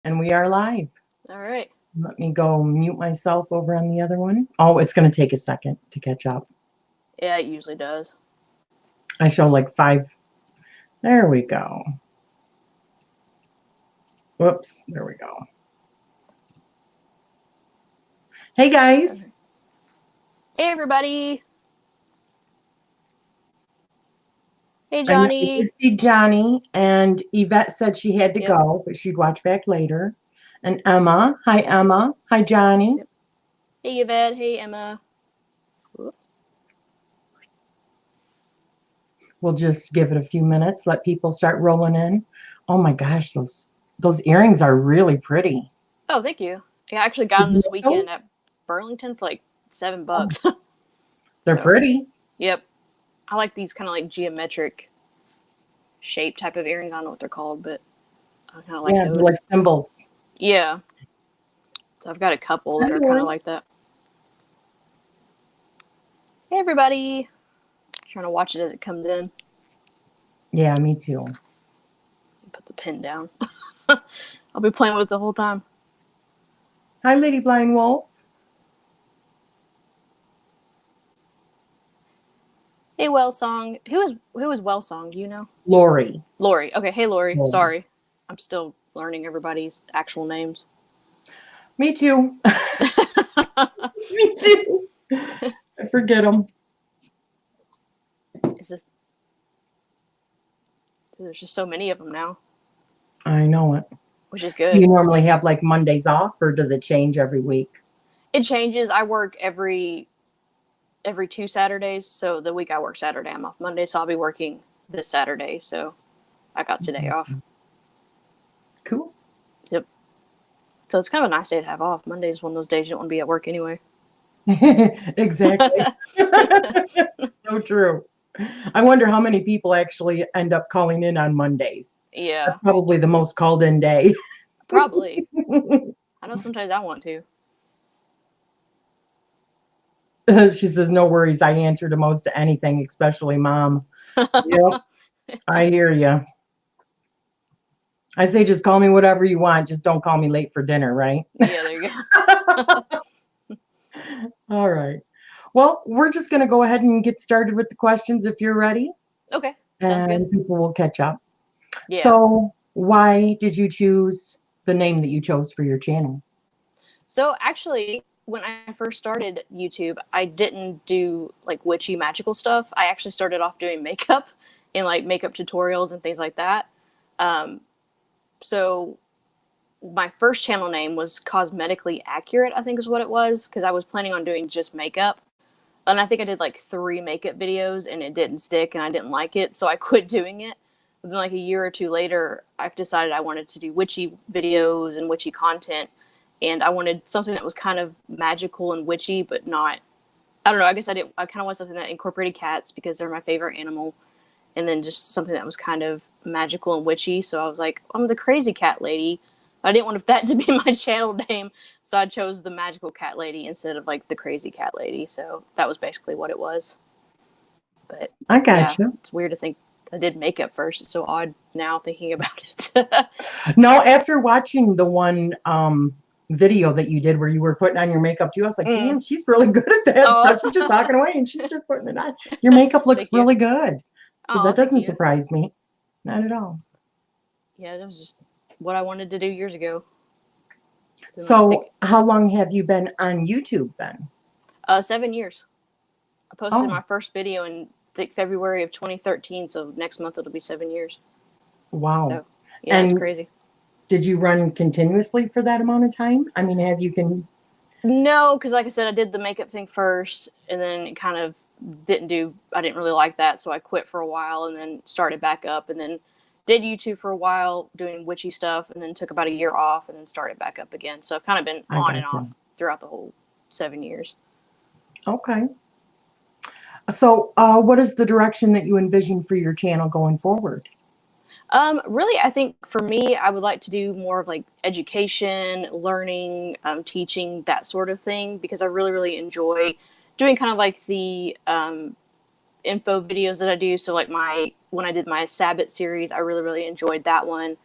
And we are live. All right. Let me go mute myself over on the other one. Oh, it's going to take a second to catch up. Yeah, it usually does. I show like 5. There we go. Whoops. There we go. Hey, guys. Hey, everybody. Hey, I Johnny. see Johnny, and Yvette said she had to Yep. go, but she'd watch back later. And Emma. Hi, Emma. Hi, Johnny. Yep. Hey, Yvette. Hey, Emma. Whoops. We'll just give it a few minutes, let people start rolling in. Oh my gosh, those earrings are really pretty. Oh, thank you. Yeah, I actually got them this weekend at Burlington for like $7. They're pretty. Yep. I like these kind of like geometric shape type of earrings. I don't know what they're called, but I kind of like those. They're like symbols. Yeah. So I've got a couple that are kind of like that. Hey, everybody. Trying to watch it as it comes in. Yeah, me too. Put the pin down. I'll be playing with it the whole time. Hi, Lady Blind Wolf. Hey, Wellsong. Who is Wellsong? Do you know? Lori. Lori. Okay. Hey, Lori. Sorry, I'm still learning everybody's actual names. Me too. Me too. I forget them. It's just there's just so many of them now. I know it. Which is good. Do you normally have like Mondays off, or does it change every week? It changes. I work every 2 Saturdays. So the week I work Saturday, I'm off Monday. So I'll be working this Saturday. So I got today off. Cool. Yep. So it's kind of a nice day to have off. Monday's one of those days you don't want to be at work anyway. Exactly. So true. I wonder how many people actually end up calling in on Mondays. Yeah. That's probably the most called in day. Probably. I know sometimes I want to. She says, no worries. I answer to most to anything, especially mom. Yep. I hear you. I say, just call me whatever you want. Just don't call me late for dinner, right? Yeah, there you go. All right. Well, we're just going to go ahead and get started with the questions if you're ready. Okay. Sounds good. And people will catch up. Yeah. So why did you choose the name that you chose for your channel? So actually, when I first started YouTube, I didn't do like witchy magical stuff. I actually started off doing makeup and like makeup tutorials and things like that. So my first channel name was Cosmetically Accurate, I think is what it was, because I was planning on doing just makeup. And I think I did like 3 makeup videos and it didn't stick and I didn't like it. So I quit doing it. But then like a year or 2 later, I've decided I wanted to do witchy videos and witchy content. And I wanted something that was kind of magical and witchy, but not, I don't know, I guess I kind of want something that incorporated cats because they're my favorite animal. And then just something that was kind of magical and witchy. So I was like, I'm the Crazy Cat Lady. I didn't want that to be my channel name. So I chose the Magical Cat Lady instead of like the Crazy Cat Lady. So that was basically what it was. But I got you. It's weird to think I did makeup first. It's so odd now thinking about it. No, after watching the one video that you did where you were putting on your makeup too, I was like, damn, she's really good at that. Oh. She's just talking away and she's just putting it on. Your makeup looks really good. So that doesn't surprise me. Not at all. Yeah, that was just what I wanted to do years ago. So how long have you been on YouTube then? 7 years. I posted my first video in February of 2013, so next month it'll be 7 years. Wow. So, yeah, it's crazy. Did you run continuously for that amount of time? I mean, No, because like I said, I did the makeup thing first, and then it kind of I didn't really like that, so I quit for a while, and then started back up, and then did YouTube for a while, doing witchy stuff, and then took about a year off, and then started back up again. So I've kind of been on and off throughout the whole 7 years. Okay. So what is the direction that you envision for your channel going forward? Really, I think for me, I would like to do more of like education, learning, teaching, that sort of thing, because I really, really enjoy doing kind of like the info videos that I do. So like when I did my Sabbath series, I really, really enjoyed that one.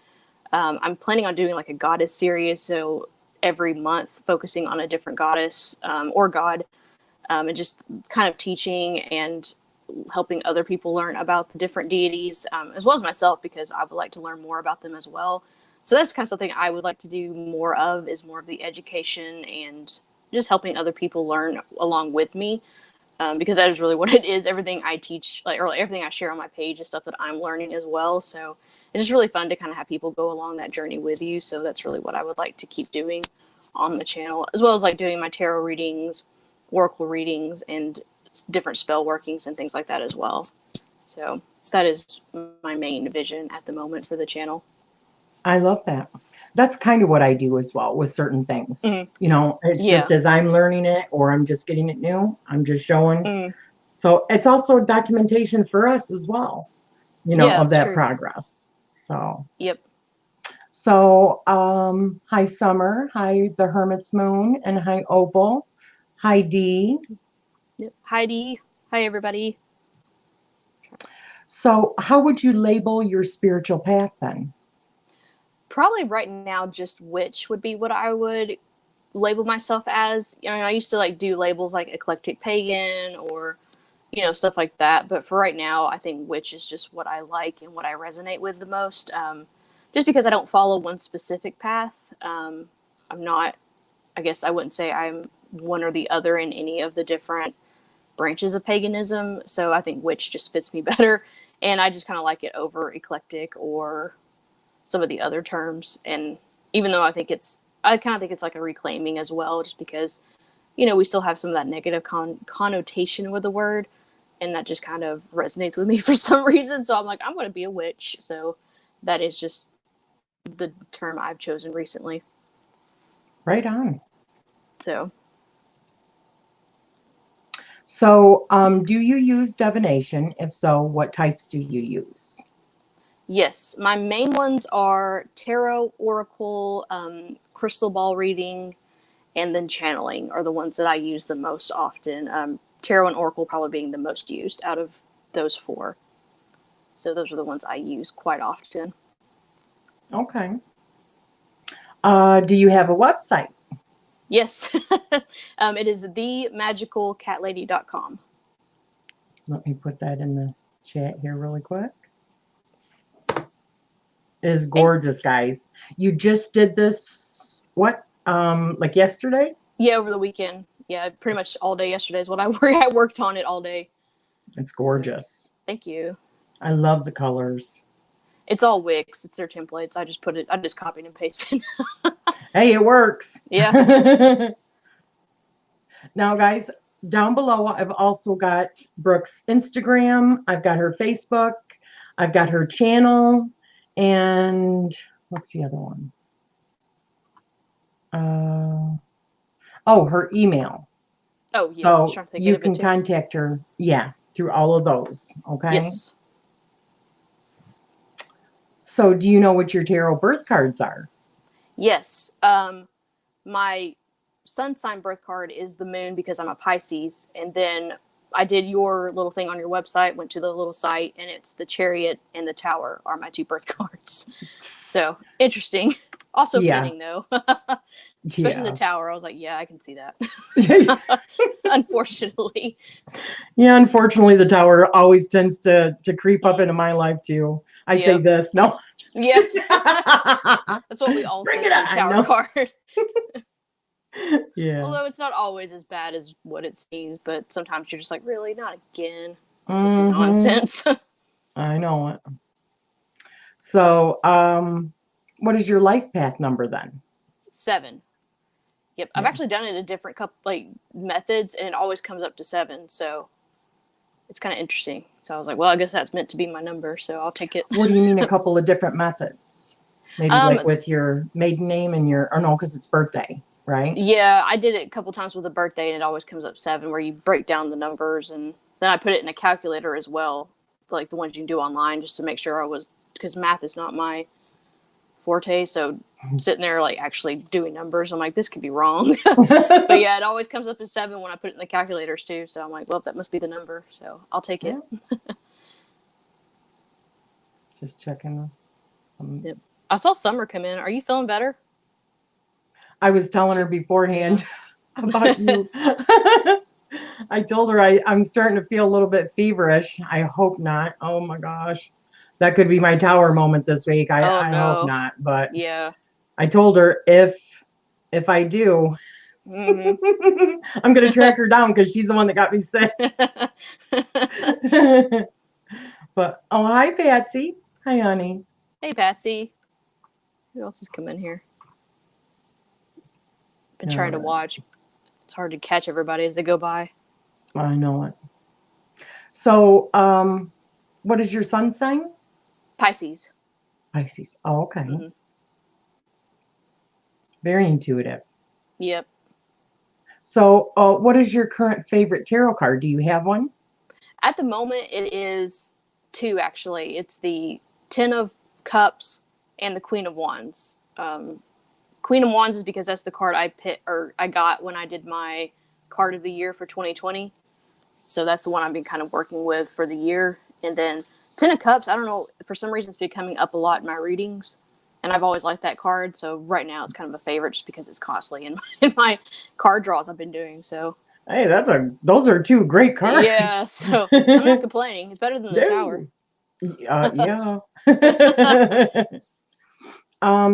I'm planning on doing like a goddess series, so every month focusing on a different goddess or god, and just kind of teaching and helping other people learn about the different deities, as well as myself, because I would like to learn more about them as well. So that's kind of something I would like to do more of, is more of the education and just helping other people learn along with me. Because that is really what it is. Everything I teach, or everything I share on my page is stuff that I'm learning as well. So it's just really fun to kind of have people go along that journey with you. So that's really what I would like to keep doing on the channel, as well as like doing my tarot readings, oracle readings, and different spell workings and things like that as well. So that is my main vision at the moment for the channel. I love that. That's kind of what I do as well with certain things. Mm-hmm. You know, it's just as I'm learning it or I'm just getting it new, I'm just showing. Mm-hmm. So it's also documentation for us as well, you know, of that true. progress. So, yep. So, hi Summer, hi the Hermit's Moon, and hi Opal, hi Dee. Yep. Hi Dee, hi everybody. So how would you label your spiritual path then? Probably right now, just witch would be what I would label myself as. You know, I used to like do labels like eclectic pagan or, you know, stuff like that. But for right now, I think witch is just what I like and what I resonate with the most. Just because I don't follow one specific path. I'm not, I guess I wouldn't say I'm one or the other in any of the different branches of paganism. So I think witch just fits me better. And I just kind of like it over eclectic or some of the other terms. And even though I kind of think it's like a reclaiming as well, just because, you know, we still have some of that negative connotation with the word, and that just kind of resonates with me for some reason. So I'm like, I'm going to be a witch. So that is just the term I've chosen recently. Right on. So, do you use divination? If so, what types do you use? yes, my main ones are tarot, oracle, crystal ball reading, and then channeling are the ones that I use the most often. Tarot and oracle probably being the most used out of those four. So those are the ones I use quite often. Okay. Do you have a website? Yes. It is TheMagicalCatLady.com. Let me put that in the chat here really quick. It is gorgeous, guys. You just did this, what, like yesterday? Yeah, over the weekend. Yeah, pretty much all day yesterday is what I worked on it all day. It's gorgeous. So, thank you. I love the colors. It's all Wix. It's their templates. I just copied and pasted. Hey, it works. Yeah. Now, guys, down below, I've also got Brooke's Instagram. I've got her Facebook. I've got her channel. And what's the other one? Her email. Oh, yeah. So you can contact her, through all of those. Okay. Yes. So do you know what your tarot birth cards are? Yes. My sun sign birth card is the moon because I'm a Pisces. And then I did your little thing on your website, went to the little site, and it's the Chariot and the Tower are my two birth cards. So interesting. Also fitting though. Especially the Tower. I was like, yeah, I can see that. Unfortunately. Yeah, unfortunately the Tower always tends to creep up into my life too. I say this. No. Yeah. That's what we all say, the Tower card. Yeah. Although it's not always as bad as what it seems, but sometimes you're just like, really, not again. This is nonsense. I know it. So, what is your life path number then? 7. Yep, I've actually done it in different methods, and it always comes up to 7. So it's kind of interesting. So I was like, well, I guess that's meant to be my number, so I'll take it. What do you mean a couple of different methods? Maybe like with your maiden name and no, because it's birthday, right? Yeah, I did it a couple times with a birthday, and it always comes up 7, where you break down the numbers, and then I put it in a calculator as well, like the ones you can do online, just to make sure because math is not my forte. So I'm sitting there like actually doing numbers, I'm like, this could be wrong. But yeah, it always comes up as 7 when I put it in the calculators too. So I'm like, well, that must be the number. So I'll take it. Just checking. Yep. I saw Summer come in. Are you feeling better? I was telling her beforehand about you. I told her I'm starting to feel a little bit feverish. I hope not. Oh my gosh. That could be my tower moment this week. Oh, I hope no. not. But Yeah. I told her if I do, Hmm. I'm gonna track her down because she's the one that got me sick. But oh, hi Patsy. Hi honey. Hey, Patsy. Who else has come in here? Been trying to watch. It's hard to catch everybody as they go by. I know it. So, what is your sun sign? Pisces. Pisces. Oh, okay. Mm-hmm. Very intuitive. Yep. So, what is your current favorite tarot card? Do you have one? At the moment, it is 2, actually. It's the 10 of Cups and the Queen of Wands. Queen of Wands is because that's the card I got when I did my card of the year for 2020. So that's the one I've been kind of working with for the year. And then 10 of Cups, I don't know, for some reason it's been coming up a lot in my readings. And I've always liked that card. So right now it's kind of a favorite just because it's constantly in my card draws I've been doing. So Hey, those are 2 great cards. yeah, so I'm not complaining. It's better than the Tower. Yeah.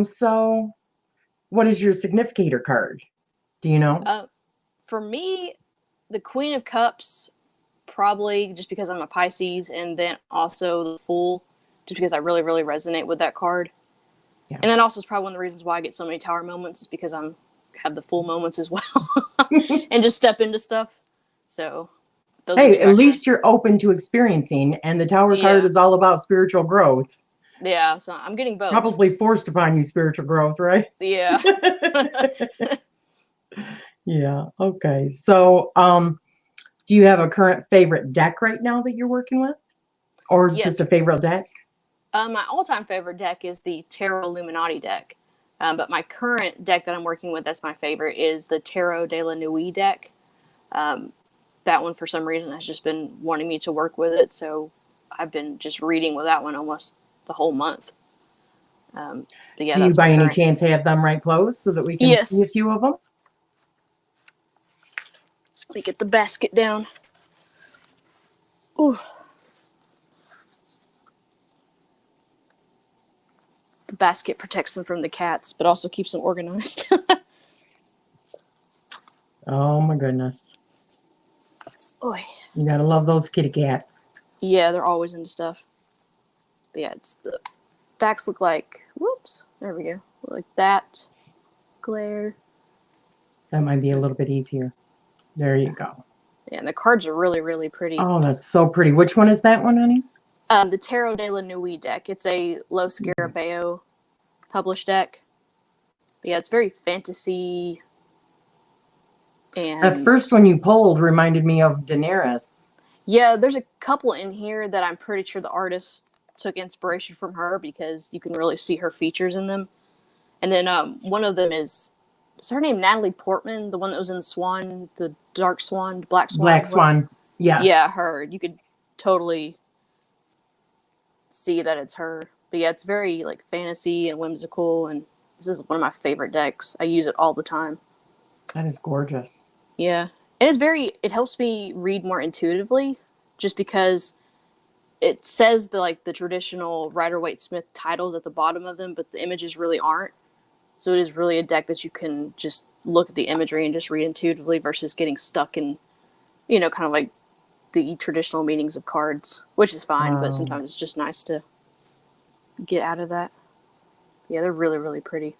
So what is your significator card? Do you know? For me, the Queen of Cups, probably just because I'm a Pisces, and then also the Fool, just because I really, really resonate with that card. Yeah. And then also it's probably one of the reasons why I get so many Tower moments is because have the Fool moments as well, and just step into stuff. So, hey, at least you're open to experiencing, and the Tower card is all about spiritual growth. Yeah, so I'm getting both. Probably forced upon you spiritual growth, right? Yeah. Yeah. Okay. So, do you have a current favorite deck right now that you're working with, or just a favorite deck? My all-time favorite deck is the Tarot Illuminati deck. But my current deck that I'm working with, that's my favorite, is the Tarot de la Nuit deck. That one, for some reason, has just been wanting me to work with it. So I've been just reading with that one almost the whole month. Yeah, do you by any chance have them right close so that we can see a few of them? Let me get the basket down. Ooh. The basket protects them from the cats, but also keeps them organized. Oh my goodness. Oy. You gotta love those kitty cats. Yeah, they're always into stuff. But yeah, the backs look like, whoops, there we go. Like that. Glare. That might be a little bit easier. There you go. Yeah, and the cards are really, really pretty. Oh, that's so pretty. Which one is that one, honey? The Tarot de la Nuit deck. It's a Los Scarabeo published deck. But yeah, it's very fantasy. And that first one you pulled reminded me of Daenerys. Yeah, there's a couple in here that I'm pretty sure the artist took inspiration from her because you can really see her features in them. And then one of them is her name Natalie Portman, the one that was in Swan, the Dark Swan, Black Swan? Black Swan, yeah. Yeah, her. You could totally see that it's her. But yeah, it's very like fantasy and whimsical, and this is one of my favorite decks. I use it all the time. That is gorgeous. Yeah. And it helps me read more intuitively just because it says the traditional Rider-Waite-Smith titles at the bottom of them, but the images really aren't. So it is really a deck that you can just look at the imagery and just read intuitively versus getting stuck in, kind of like the traditional meanings of cards, which is fine, but sometimes it's just nice to get out of that. Yeah, they're really, really pretty.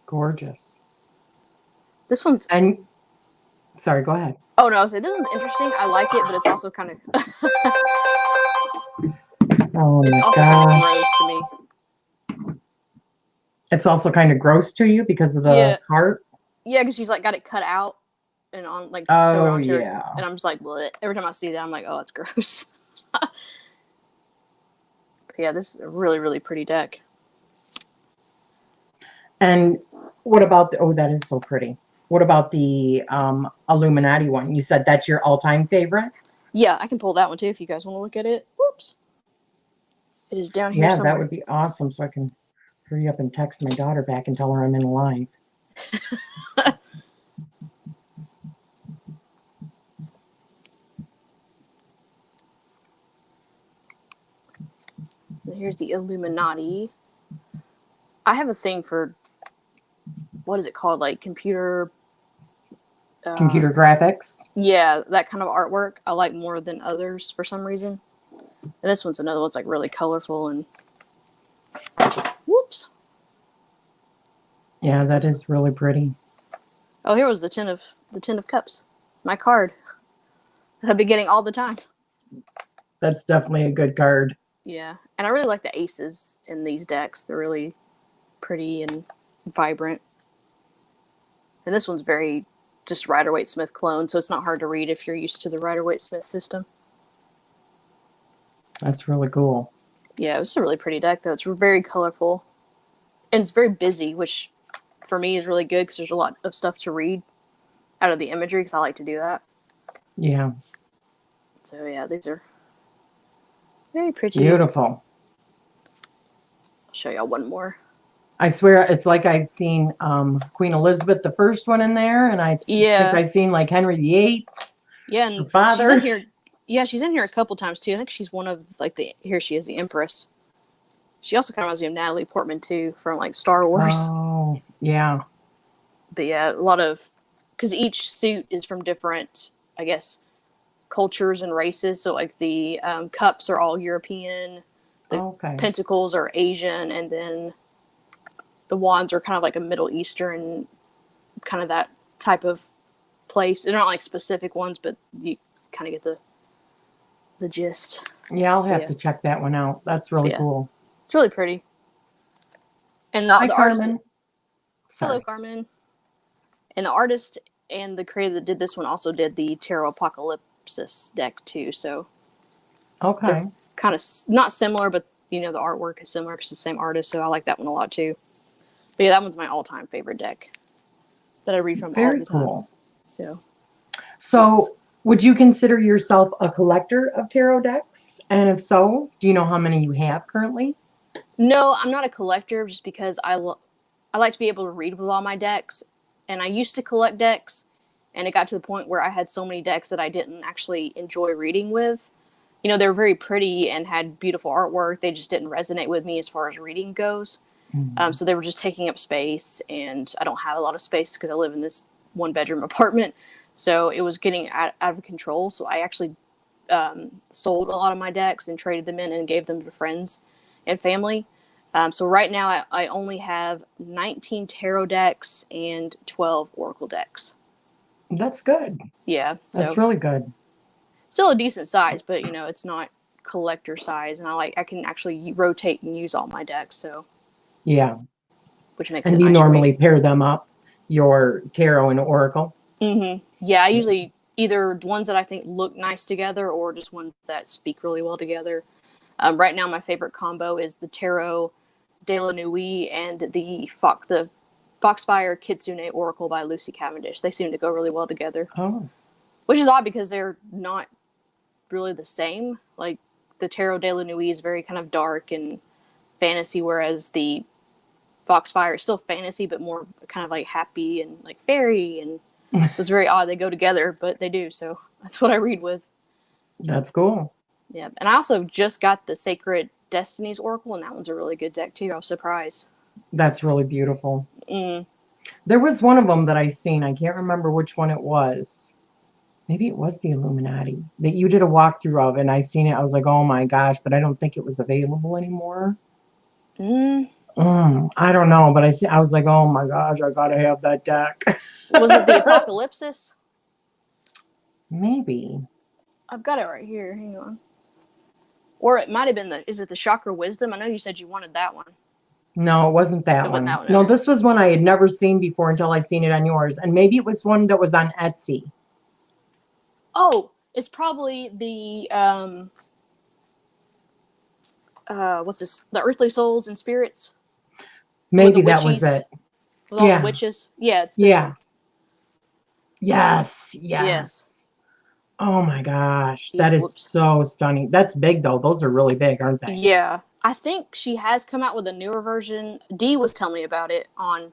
Gorgeous. This one's... Sorry, go ahead. Oh, no, I was saying, this one's interesting. I like it, but it's also kind of... Oh, it's also kind of gross to me. It's also kind of gross to you because of the heart? Yeah, because she's got it cut out and on sewn onto her. And I'm just like, bleh. Every time I see that, I'm like, oh, it's gross. Yeah, this is a really, really pretty deck. And what about that is so pretty. What about the Illuminati one? You said that's your all-time favorite? Yeah, I can pull that one too if you guys want to look at it. Whoops. It is down here somewhere. That would be awesome so I can Hurry up and text my daughter back and tell her I'm in live. Here's the Illuminati. I have a thing for, what is it called? Like computer graphics. Yeah, that kind of artwork I like more than others for some reason. And this one's another one's like really colorful and whoops. Yeah, that is really pretty. Oh, here was the ten of cups. My card that I've been getting all the time. That's definitely a good card. Yeah, and I really like the aces in these decks. They're really pretty and vibrant. And this one's very just Rider-Waite-Smith clone, so it's not hard to read if you're used to the Rider-Waite-Smith system. That's really cool. Yeah, it was a really pretty deck, though. It's very colorful. And it's very busy, which for me is really good because there's a lot of stuff to read out of the imagery because I like to do that. Yeah. So, yeah, these are very pretty. Beautiful. I'll show y'all one more. I swear it's like I've seen Queen Elizabeth, the first one in there, and I think I've seen like Henry VIII. Yeah, and father. She's in here. Yeah, she's in here a couple times too. I think she's one of like here she is, the Empress. She also kind of reminds me of Natalie Portman too from like Star Wars. Oh, yeah. But yeah, a lot of because each suit is from different, I guess, cultures and races. So like the cups are all European, the pentacles are Asian, and then the wands are kind of like a Middle Eastern, kind of that type of place. They're not like specific ones, but you kind of get the gist. Yeah, I'll have to check that one out. That's really cool. It's really pretty. And the artist. Carmen. Hello, Carmen. And the artist and the creator that did this one also did the Tarot Apocalypse deck too. So kind of not similar, but you know the artwork is similar because it's the same artist. So I like that one a lot too. But yeah, that one's my all-time favorite deck that I read from all the time. Very cool. So would you consider yourself a collector of tarot decks? And if so, do you know how many you have currently? No, I'm not a collector just because I like to be able to read with all my decks. And I used to collect decks, and it got to the point where I had so many decks that I didn't actually enjoy reading with. You know, they were very pretty and had beautiful artwork. They just didn't resonate with me as far as reading goes. Mm-hmm. So they were just taking up space, and I don't have a lot of space because I live in this one-bedroom apartment. So it was getting out of control. So I actually sold a lot of my decks and traded them in and gave them to friends and family. So right now I only have 19 tarot decks and 12 oracle decks. That's good. Yeah. That's really good. Still a decent size, but you know, it's not collector size, and I can actually rotate and use all my decks. So yeah. Which makes it And you nice normally pair them up, your tarot and oracle? Mm-hmm. Yeah, I usually either ones that I think look nice together or just ones that speak really well together. Right now, my favorite combo is the Tarot de la Nuit and the Foxfire Kitsune Oracle by Lucy Cavendish. They seem to go really well together. Oh. Which is odd because they're not really the same. Like, the Tarot de la Nuit is very kind of dark and fantasy, whereas the Foxfire is still fantasy, but more kind of like happy and like fairy. And so it's very odd. They go together, but they do. So that's what I read with. That's cool. Yeah. And I also just got the Sacred Destinies Oracle, and that one's a really good deck too. I was surprised. That's really beautiful. There was one of them that I seen. I can't remember which one it was. Maybe it was the Illuminati that you did a walkthrough of, and I seen it. I was like, oh my gosh, but I don't think it was available anymore. I don't know, but I was like, oh my gosh, I gotta have that deck. Was it the Apocalypsis? Maybe. I've got it right here. Hang on. Or it might have been is it the Chakra Wisdom? I know you said you wanted that one. No, it wasn't that one. No, okay. This was one I had never seen before until I seen it on yours. And maybe it was one that was on Etsy. Oh, it's probably the what's this? The Earthly Souls and Spirits. Maybe that was it. With all the witches. Yeah, it's this one. Yes. Oh my gosh. That is so stunning. That's big though. Those are really big, aren't they? Yeah. I think she has come out with a newer version. Dee was telling me about it on,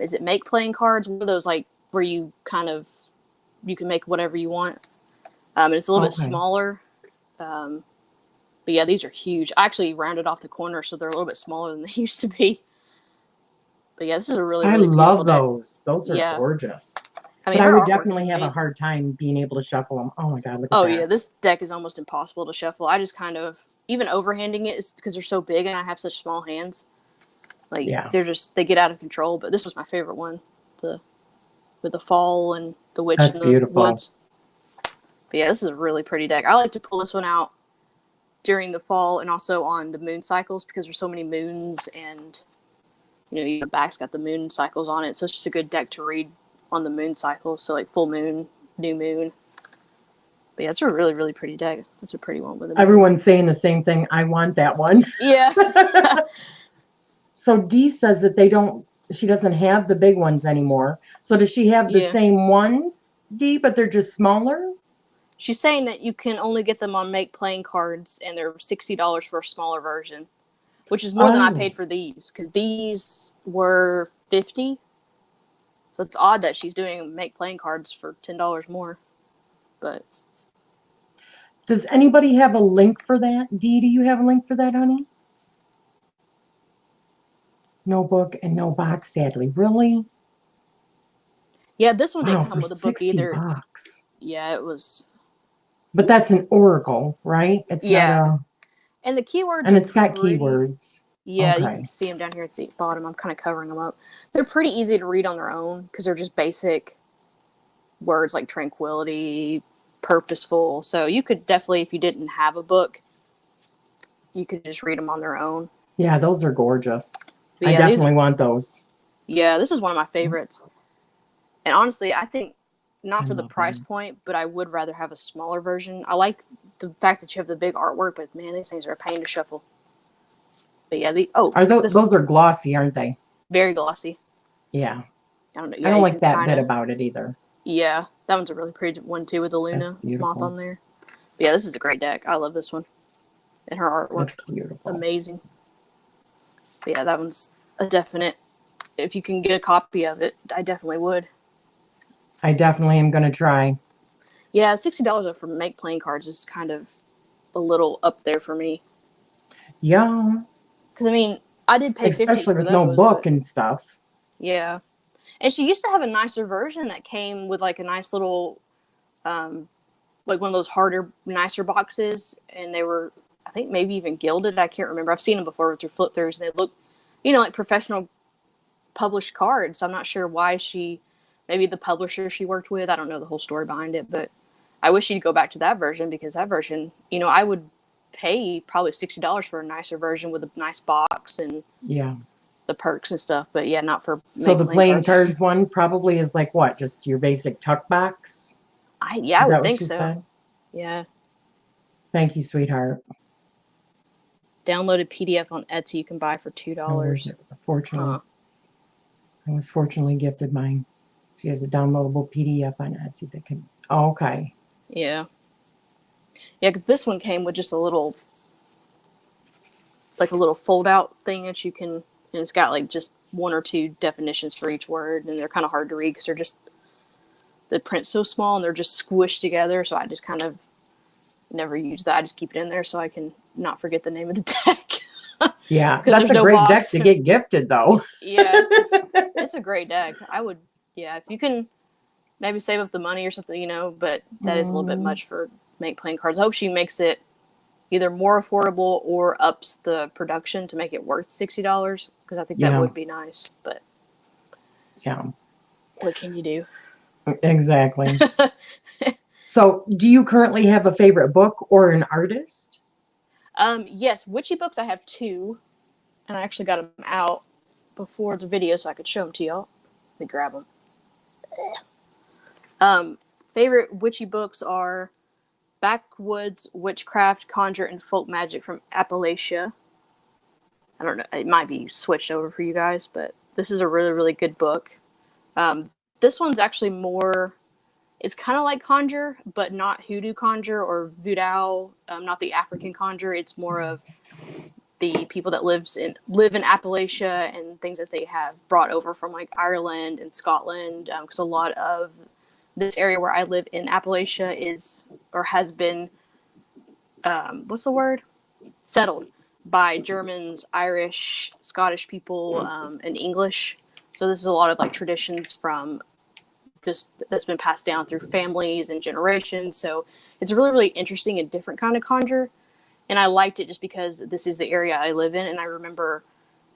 is it Make Playing Cards? One of those like where you kind of, you can make whatever you want. And it's a little bit smaller. But yeah, these are huge. I actually rounded off the corners so they're a little bit smaller than they used to be. But yeah, this is a really, really beautiful love deck. those. Those are gorgeous. I mean, but I her would artwork definitely is have a amazing. hard time being able to shuffle them. Oh my God, look at that. Oh yeah, this deck is almost impossible to shuffle. I just kind of, even overhanding it is because they're so big and I have such small hands. Like they get out of control. But this was my favorite one, with the fall and the witch in the woods. But yeah, this is a really pretty deck. I like to pull this one out during the fall and also on the moon cycles because there's so many moons and the back's got the moon cycles on it. So it's just a good deck to read on the moon cycles. So like full moon, new moon. But yeah, it's a really, really pretty deck. It's a pretty one with it. Everyone's saying the same thing. I want that one. Yeah. So Dee says that she doesn't have the big ones anymore. So does she have the same ones, Dee, but they're just smaller? She's saying that you can only get them on Make Playing Cards, and they're $60 for a smaller version, which is more than I paid for these, because these were $50. So it's odd that she's doing Make Playing Cards for $10 more. But does anybody have a link for that? Dee, do you have a link for that, honey? No book and no box, sadly. Really? Yeah, this one didn't come with a book either. $60. Yeah, it was. But that's an oracle, right? It's not and the keywords. And it's got keywords. Yeah, you can see them down here at the bottom. I'm kind of covering them up. They're pretty easy to read on their own because they're just basic words like tranquility, purposeful. So you could definitely, if you didn't have a book, you could just read them on their own. Yeah, those are gorgeous. Yeah, I definitely want those. Yeah, this is one of my favorites. And honestly, I think not for the price point, but I would rather have a smaller version. I like the fact that you have the big artwork, but man, these things are a pain to shuffle. But yeah, those are glossy, aren't they? Very glossy. Yeah. I don't know. Yeah, I don't like that bit about it either. Yeah, that one's a really pretty one too with the Luna moth on there. But yeah, this is a great deck. I love this one. And her artwork's amazing. But yeah, that one's a definite. If you can get a copy of it, I definitely would. I definitely am going to try. Yeah, $60 for Make Playing Cards is kind of a little up there for me. Yeah. Because, I mean, I did pay $50 for those. Especially with no book and stuff. Yeah. And she used to have a nicer version that came with, like, a nice little, like, one of those harder, nicer boxes. And they were, I think, maybe even gilded. I can't remember. I've seen them before through flip-throughs. They look, like professional published cards. I'm not sure why maybe the publisher she worked with. I don't know the whole story behind it. But I wish she'd go back to that version because that version, I would pay probably $60 for a nicer version with a nice box and the perks and stuff, but yeah, not for. So the playing cards one probably is like what? Just your basic tuck box? I would think so. Said? Yeah. Thank you, sweetheart. Downloaded PDF on Etsy you can buy for $2. Fortunately, I was fortunately gifted mine. She has a downloadable PDF on Etsy that can. Oh, okay. Yeah. Yeah, because this one came with just a little fold-out thing that you can, and it's got like just one or two definitions for each word, and they're kind of hard to read because they're just, the print's so small and they're just squished together, so I just kind of never use that. I just keep it in there so I can not forget the name of the deck. Yeah, that's a great deck to get gifted, though. Yeah, it's a great deck. I would, if you can maybe save up the money or something, but that is a little bit much for Make Playing Cards. I hope she makes it either more affordable or ups the production to make it worth $60 because I think that would be nice. But what can you do? Exactly. So, do you currently have a favorite book or an artist? Yes, witchy books. I have two, and I actually got them out before the video so I could show them to y'all. Let me grab them. Favorite witchy books are Backwoods Witchcraft, Conjure, and Folk Magic from Appalachia. I don't know. It might be switched over for you guys, but this is a really, really good book. This one's actually more, it's kind of like Conjure, but not Hoodoo Conjure or Voodoo, not the African Conjure. It's more of the people that live in Appalachia and things that they have brought over from like Ireland and Scotland, because a lot of this area where I live in Appalachia is or has been what's the word, settled by Germans, Irish, Scottish people, and English. So this is a lot of like traditions from just that's been passed down through families and generations. So it's a really, really interesting and different kind of conjure. And I liked it just because this is the area I live in. And I remember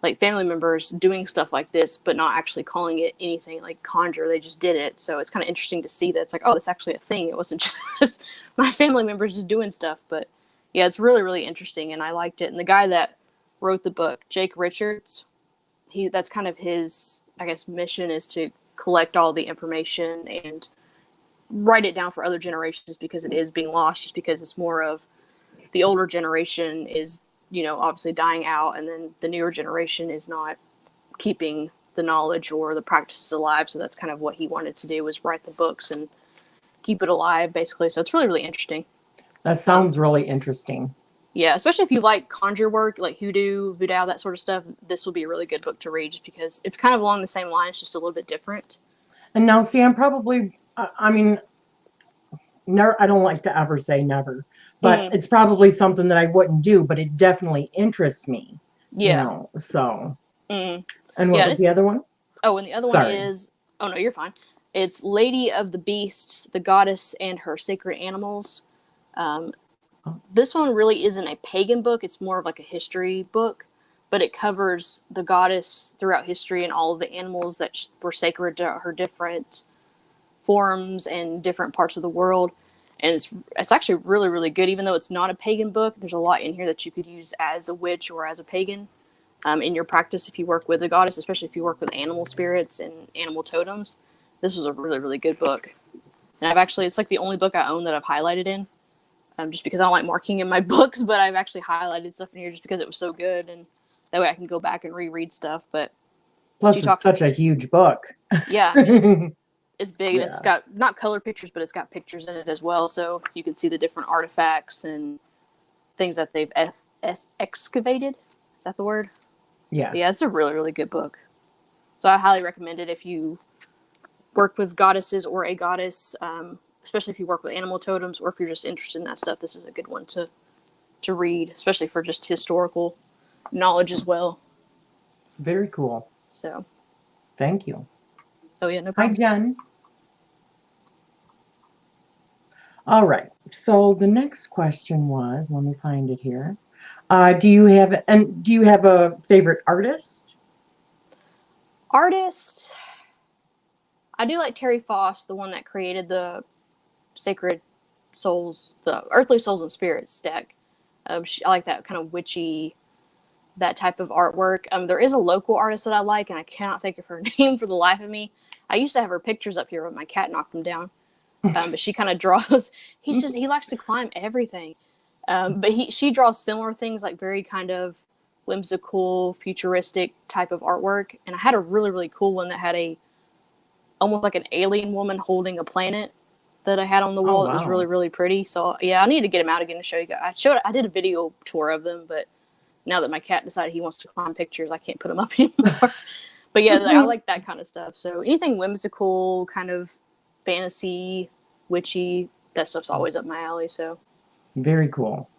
like family members doing stuff like this, but not actually calling it anything like conjure. They just did it. So it's kind of interesting to see that it's like, oh, it's actually a thing. It wasn't just my family members just doing stuff. But yeah, it's really, really interesting. And I liked it. And the guy that wrote the book, Jake Richards, that's kind of his, I guess, mission is to collect all the information and write it down for other generations, because it is being lost, just because it's more of the older generation is, you know, obviously dying out, and then the newer generation is not keeping the knowledge or the practices alive. So that's kind of what he wanted to do, was write the books and keep it alive, basically. So it's really, really interesting. That sounds really interesting. Yeah, especially if you like conjure work, like voodoo, that sort of stuff, this will be a really good book to read, just because it's kind of along the same lines, just a little bit different. And now, see, I'm probably, I mean, never, I don't like to ever say never, but it's probably something that I wouldn't do, but it definitely interests me. Yeah. You know, so. And what Yeah, was the other one? Oh, and the other one is, oh no, you're fine. It's Lady of the Beasts, the Goddess and Her Sacred Animals. This one really isn't a pagan book. It's more of like a history book, but it covers the goddess throughout history and all of the animals that were sacred to her different forms and different parts of the world. And it's actually really, really good. Even though it's not a pagan book, there's a lot in here that you could use as a witch or as a pagan in your practice if you work with a goddess, especially if you work with animal spirits and animal totems. This was a really, really good book. And it's like the only book I own that I've highlighted in. Just because I don't like marking in my books, but I've actually highlighted stuff in here just because it was so good, and that way I can go back and reread stuff. But plus, it's such a huge book. Yeah, it's big, and it's got not color pictures, but it's got pictures in it as well, so you can see the different artifacts and things that they've excavated. Is that the word? Yeah. But yeah, it's a really, really good book. So I highly recommend it if you work with goddesses or a goddess. Especially if you work with animal totems, or if you're just interested in that stuff, this is a good one to read, especially for just historical knowledge as well. Very cool. So. Thank you. Oh, yeah, no problem. Hi, Jen. All right. So the next question was, let me find it here. Do you have a favorite artist? Artist? I do like Terry Foss, the one that created the Sacred Souls, the Earthly Souls and Spirits deck. I like that kind of witchy, that type of artwork. There is a local artist that I like, and I cannot think of her name for the life of me. I used to have her pictures up here, but my cat knocked them down. But she kind of draws. He likes to climb everything. But she draws similar things, like very kind of whimsical, futuristic type of artwork. And I had a really, really cool one that had almost like an alien woman holding a planet that I had on the wall. It was really, really pretty. So yeah, I need to get them out again to show you guys. I did a video tour of them, but now that my cat decided he wants to climb pictures, I can't put them up anymore. But yeah, I like that kind of stuff. So anything whimsical, kind of fantasy, witchy, that stuff's always up my alley. So very cool.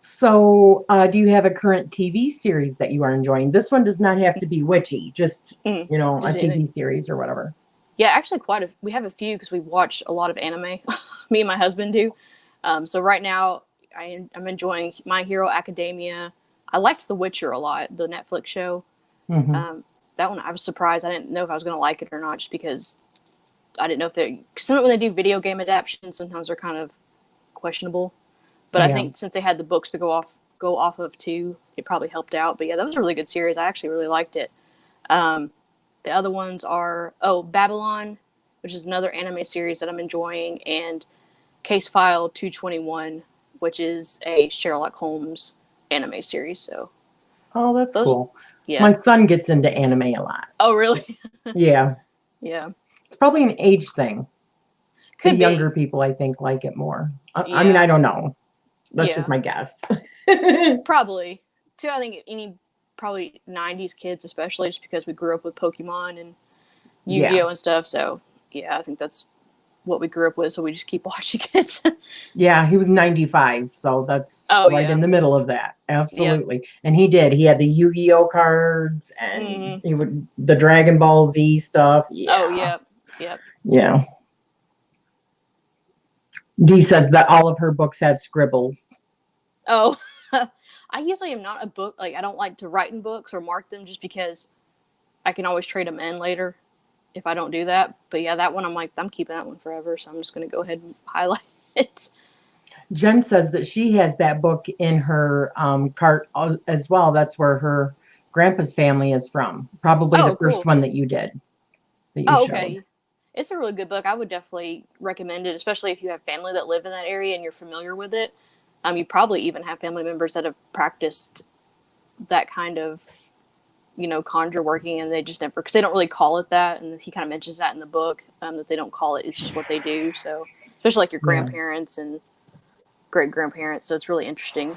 So do you have a current TV series that you are enjoying? This one does not have to be witchy, just a TV series or whatever. Yeah, actually we have a few, because we watch a lot of anime. Me and my husband do. So right now I'm enjoying My Hero Academia. I liked The Witcher a lot, the Netflix show. Mm-hmm. That one, I was surprised. I didn't know if I was going to like it or not, just because I didn't know when they do video game adaptations, sometimes they're kind of questionable. But I think since they had the books to go off of too, it probably helped out. But yeah, that was a really good series. I actually really liked it. The other ones are Babylon, which is another anime series that I'm enjoying, and Case File 221, which is a Sherlock Holmes anime series. So. Oh, that's cool. Yeah. My son gets into anime a lot. Oh, really? Yeah. Yeah. It's probably an age thing. Could the be. younger people, I think, like it more. I mean, I don't know. That's just my guess. Probably. too. I think any probably 90s kids, especially just because we grew up with Pokemon and Yu-Gi-Oh and stuff. So yeah, I think that's what we grew up with. So we just keep watching it. Yeah, he was 95, so that's right in the middle of that. Absolutely. Yep. And he had the Yu-Gi-Oh cards and he would the Dragon Ball Z stuff. Yeah. Oh, yep. Yeah. Dee says that all of her books have scribbles. Oh, I usually am not a book. Like, I don't like to write in books or mark them just because I can always trade them in later if I don't do that. But yeah, that one, I'm like, I'm keeping that one forever. So I'm just going to go ahead and highlight it. Jen says that she has that book in her cart as well. That's where her grandpa's family is from. Probably the first one that you did. That you showed. Okay. It's a really good book. I would definitely recommend it, especially if you have family that live in that area and you're familiar with it. You probably even have family members that have practiced that kind of, conjure working, and they just never, because they don't really call it that. And he kind of mentions that in the book, that they don't call it. It's just what they do. So, especially like your grandparents and great grandparents. So it's really interesting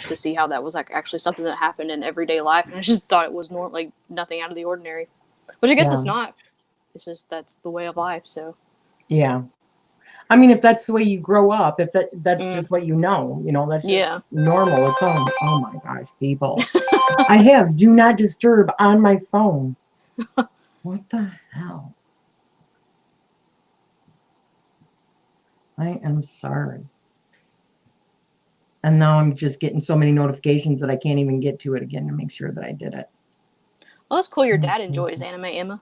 to see how that was like actually something that happened in everyday life. And I just thought it was like nothing out of the ordinary, which I guess it's not. It's just that's the way of life. So yeah, I mean, if that's the way you grow up, if that's just what that's just normal. It's all. Oh my gosh, people! I have do not disturb on my phone. What the hell? I am sorry. And now I'm just getting so many notifications that I can't even get to it again to make sure that I did it. Well, that's cool. Your dad enjoys anime, Emma.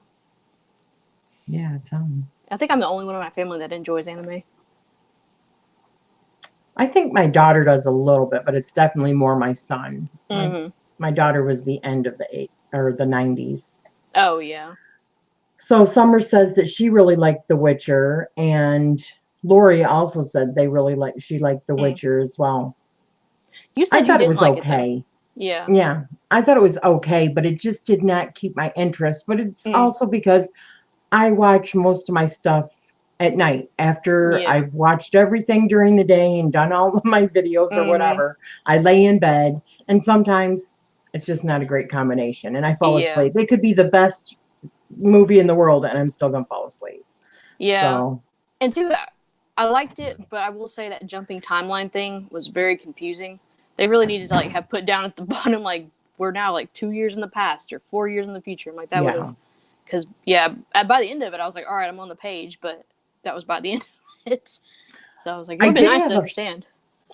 Yeah, tell me. I think I'm the only one in my family that enjoys anime. I think my daughter does a little bit, but it's definitely more my son. My daughter was the end of the 90s. Oh, yeah. So Summer says that she really liked The Witcher, and Lori also said she liked The Witcher as well. You said I thought it was okay. Yeah. Yeah. I thought it was okay, but it just did not keep my interest. But it's also because I watch most of my stuff at night after I've watched everything during the day and done all of my videos or whatever. I lay in bed, and sometimes it's just not a great combination, and I fall asleep. It could be the best movie in the world, and I'm still gonna fall asleep. Yeah. So. And too, I liked it, but I will say that jumping timeline thing was very confusing. They really needed to have put down at the bottom, like, we're now 2 years in the past or 4 years in the future. I'm like, that would have, because by the end of it, I was like, all right, I'm on the page, but that was by the end of it. So I was like, it would be nice to understand.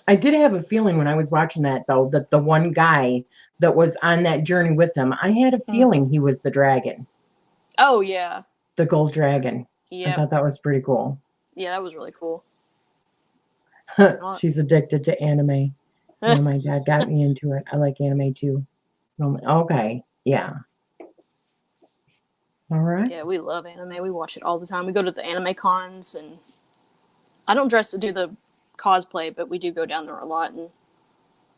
I did have a feeling when I was watching that, though, that the one guy that was on that journey with him, I had a feeling he was the dragon. Oh, yeah. The gold dragon. Yeah. I thought that was pretty cool. Yeah, that was really cool. She's addicted to anime. My dad got me into it. I like anime, too. Okay. Yeah. All right. Yeah, we love anime. We watch it all the time. We go to the anime cons, and I don't dress to do the cosplay, but we do go down there a lot and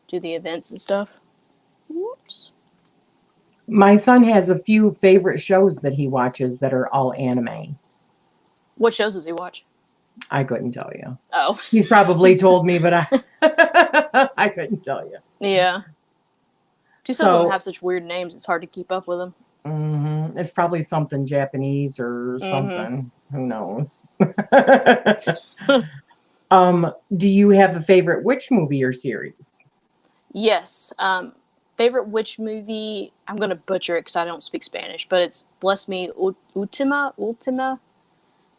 do the events and stuff. Whoops. My son has a few favorite shows that he watches that are all anime. What shows does he watch? I couldn't tell you. Oh. He's probably told me, but I couldn't tell you. Yeah. Some of them have such weird names, it's hard to keep up with them. It's probably something Japanese or something. Who knows? Do you have a favorite witch movie or series? Yes. Favorite witch movie, I'm going to butcher it because I don't speak Spanish, but it's Bless Me Ultima.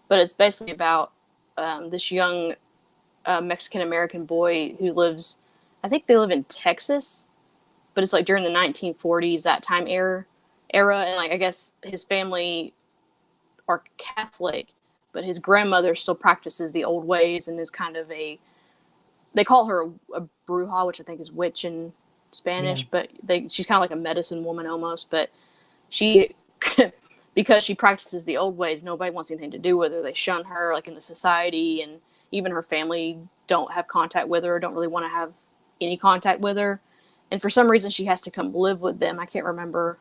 But it's basically about this young Mexican-American boy who lives, I think they live in Texas, but it's during the 1940s, that time era. And I guess his family are Catholic, but his grandmother still practices the old ways and is kind of they call her a bruja, which I think is witch in Spanish, but she's kind of like a medicine woman almost, but she, because she practices the old ways, nobody wants anything to do with her. They shun her in the society, and even her family don't have contact with her, or don't really want to have any contact with her. And for some reason she has to come live with them. I can't remember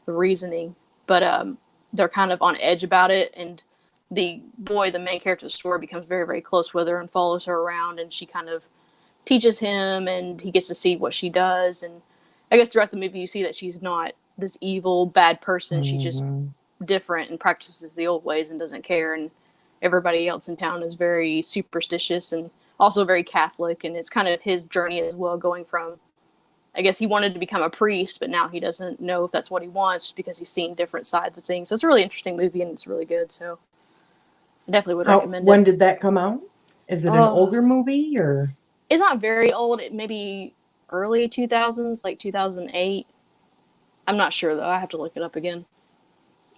the reasoning, but they're kind of on edge about it, and the boy, the main character of the story, becomes very, very close with her and follows her around, and she kind of teaches him, and he gets to see what she does. And I guess throughout the movie you see that she's not this evil, bad person. She's just different and practices the old ways and doesn't care. And everybody else in town is very superstitious and also very Catholic. And it's kind of his journey as well, going from, I guess he wanted to become a priest, but now he doesn't know if that's what he wants because he's seen different sides of things. So it's a really interesting movie and it's really good. So I definitely would recommend it. When did that come out? Is it an older movie or? It's not very old. It may be early 2000s, like 2008. I'm not sure though. I have to look it up again.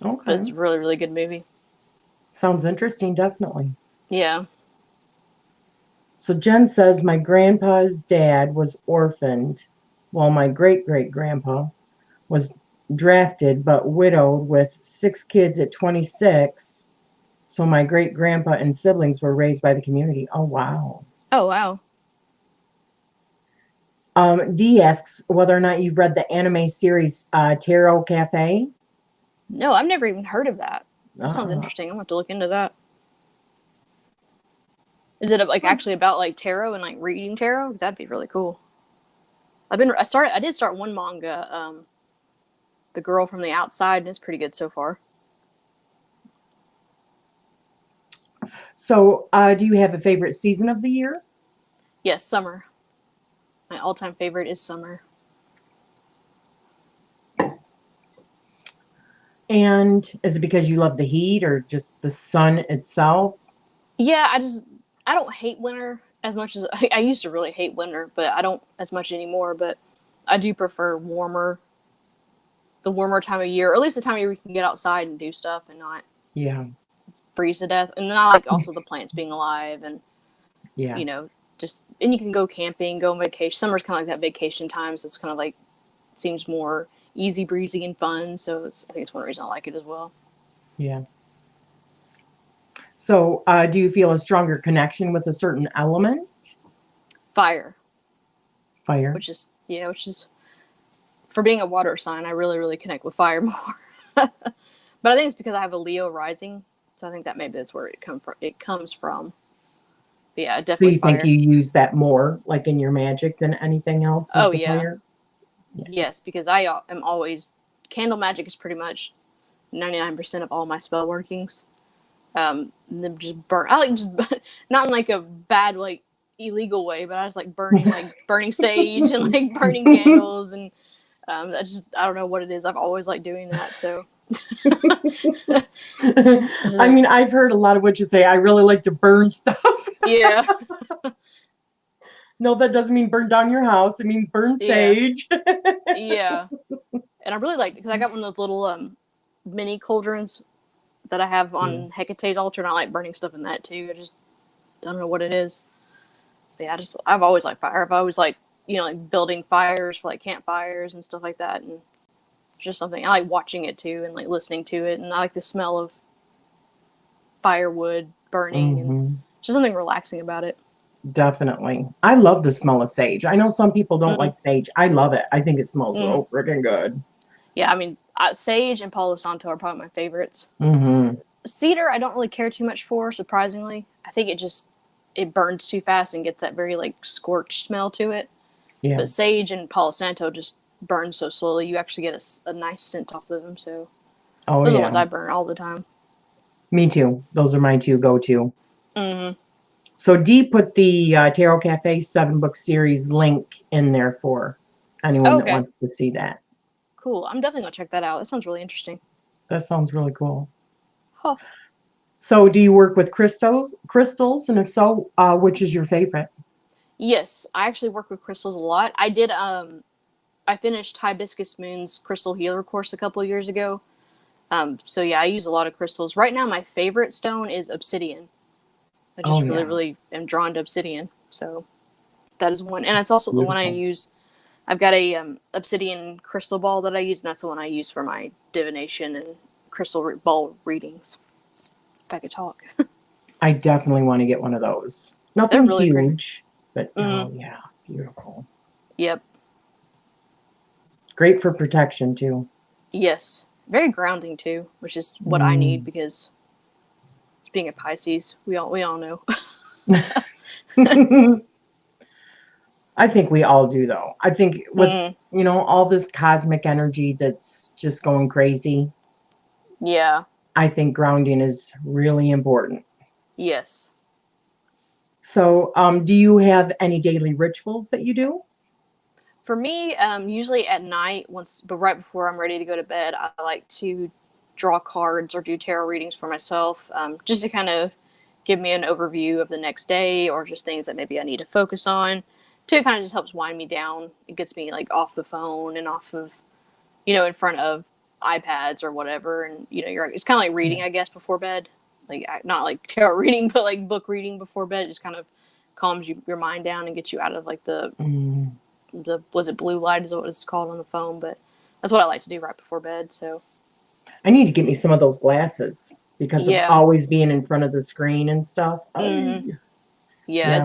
Okay. But it's a really, really good movie. Sounds interesting, definitely. Yeah. So Jen says, my grandpa's dad was orphaned while my great-great-grandpa was drafted but widowed with 6 kids at 26. So my great-grandpa and siblings were raised by the community. Oh, wow. Oh, wow. Dee asks whether or not you've read the anime series Tarot Cafe. No, I've never even heard of that. That sounds interesting. I'm going to have to look into that. Is it like actually about like tarot and like reading tarot? Because that'd be really cool. I did start one manga, The Girl from the Outside, and it's pretty good so far. So, do you have a favorite season of the year? Yes, summer. My all-time favorite is summer. And is it because you love the heat or just the sun itself? Yeah, I don't hate winter as much as I used to really hate winter, but I don't as much anymore. But I do prefer the warmer time of year, or at least the time of year we can get outside and do stuff and not freeze to death. And then I like also the plants being alive and you know, and you can go camping, go on vacation. Summer's kind of like that vacation time, so it's kind of like seems more easy breezy and fun. So I think it's one reason I like it as well. Yeah. So, do you feel a stronger connection with a certain element? Fire. Which is for being a water sign, I really, really connect with fire more. But I think it's because I have a Leo rising, so I think that maybe that's where it comes from. But yeah, definitely. So you think you use that more, like in your magic, than anything else? Oh yeah. Fire? Yes, because I am always candle magic is pretty much 99% of all my spell workings. Them just burn. I like just not in like a bad like illegal way, but I just like burning sage and like burning candles and I don't know what it is. I've always liked doing that. So I mean, I've heard a lot of what you say. I really like to burn stuff. Yeah. No, that doesn't mean burn down your house. It means burn sage. Yeah. And I really like, because I got one of those little mini cauldrons that I have on Hecate's altar, and I like burning stuff in that too. I don't know what it is. But yeah, I've always liked fire. I've always liked, like building fires for like campfires and stuff like that. And it's just something I like watching it too and like listening to it. And I like the smell of firewood burning and just something relaxing about it. Definitely. I love the smell of sage. I know some people don't like sage. I love it. I think it smells so freaking good. Yeah, I mean, sage and Palo Santo are probably my favorites. Cedar, I don't really care too much for, surprisingly. I think it burns too fast and gets that very like scorched smell to it. Yeah. But sage and Palo Santo just burn so slowly. You actually get a nice scent off of them. So those are the ones I burn all the time. Me too. Those are my two go-to. So Dee put the Tarot Cafe 7-book series link in there for anyone that wants to see that. Cool. I'm definitely going to check that out. That sounds really interesting. That sounds really cool. Huh. So do you work with crystals? And if so, which is your favorite? Yes, I actually work with crystals a lot. I did. I finished Hibiscus Moon's Crystal Healer course a couple of years ago. So yeah, I use a lot of crystals. Right now, my favorite stone is obsidian. I just really am drawn to obsidian. So that is one. And it's also the one I use. I've got a obsidian crystal ball that I use, and that's the one I use for my divination and crystal ball readings. If I could talk. I definitely want to get one of those. Nothing really huge, but yeah, beautiful. Yep. Great for protection, too. Yes. Very grounding, too, which is what I need because being a Pisces, we all know. I think we all do, though. I think with, Mm, all this cosmic energy that's just going crazy, yeah. I think grounding is really important. Yes. So, do you have any daily rituals that you do? For me, usually at night, but right before I'm ready to go to bed, I like to draw cards or do tarot readings for myself, just to kind of give me an overview of the next day or just things that maybe I need to focus on. Two, it kind of just helps wind me down. It gets me like off the phone and off of, in front of iPads or whatever. And, it's kind of like reading, Yeah. I guess, before bed. Like, not like tarot reading, but like book reading before bed. It just kind of calms your mind down and gets you out of like Mm, was it blue light is what it's called on the phone, but that's what I like to do right before bed. So I need to get me some of those glasses because of yeah. always being in front of the screen and stuff. Hmm. Yeah, Yeah,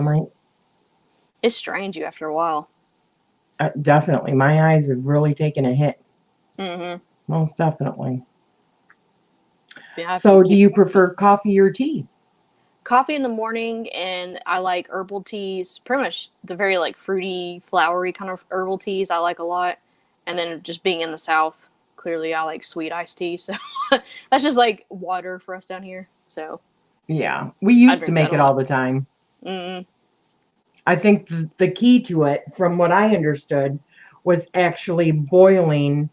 it's strange you after a while. definitely. My eyes have really taken a hit. Hmm. Most definitely. Yeah, I have to So, do keep you prefer coffee or tea? coffee in the morning, and I like herbal teas. Pretty much the very like fruity, flowery kind of herbal teas I like a lot. And then just being in the South, clearly I like sweet iced tea. So that's just like water for us down here. So Yeah, we I used to drink that make a it all lot. the time. Mm. I think the key to it, from what I understood, was actually boiling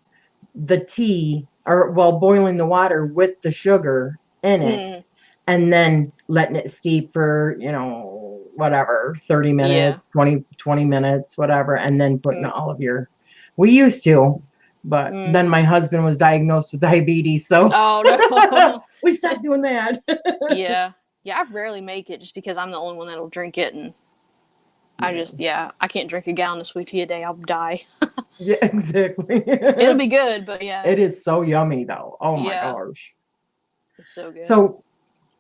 the tea, or well, boiling the water with the sugar in it, Mm. and then letting it steep for, whatever, 30 minutes, Yeah. 20 minutes, whatever, and then putting Mm. all of your, we used to, but Mm. then my husband was diagnosed with diabetes, so Oh no. we stopped doing that. Yeah. Yeah, I rarely make it just because I'm the only one that'll drink it, and Yeah, I can't drink a gallon of sweet tea a day. I'll die. yeah, exactly. It'll be good, but yeah. It is so yummy though. Oh my Yeah. gosh. It's so good. So,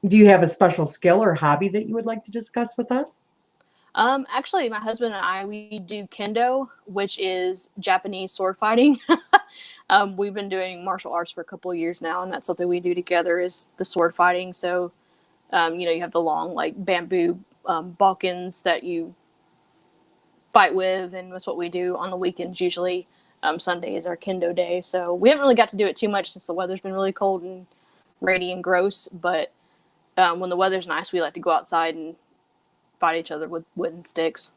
do you have a special skill or hobby that you would like to discuss with us? Actually, my husband and I, we do kendo, which is Japanese sword fighting. We've been doing martial arts for a couple of years now, and that's something we do together is the sword fighting. So, you have the long like bamboo balkans that you fight with, and that's what we do on the weekends usually. Sunday is our kendo day, so we haven't really got to do it too much since the weather's been really cold and rainy and gross. But when the weather's nice, we like to go outside and fight each other with wooden sticks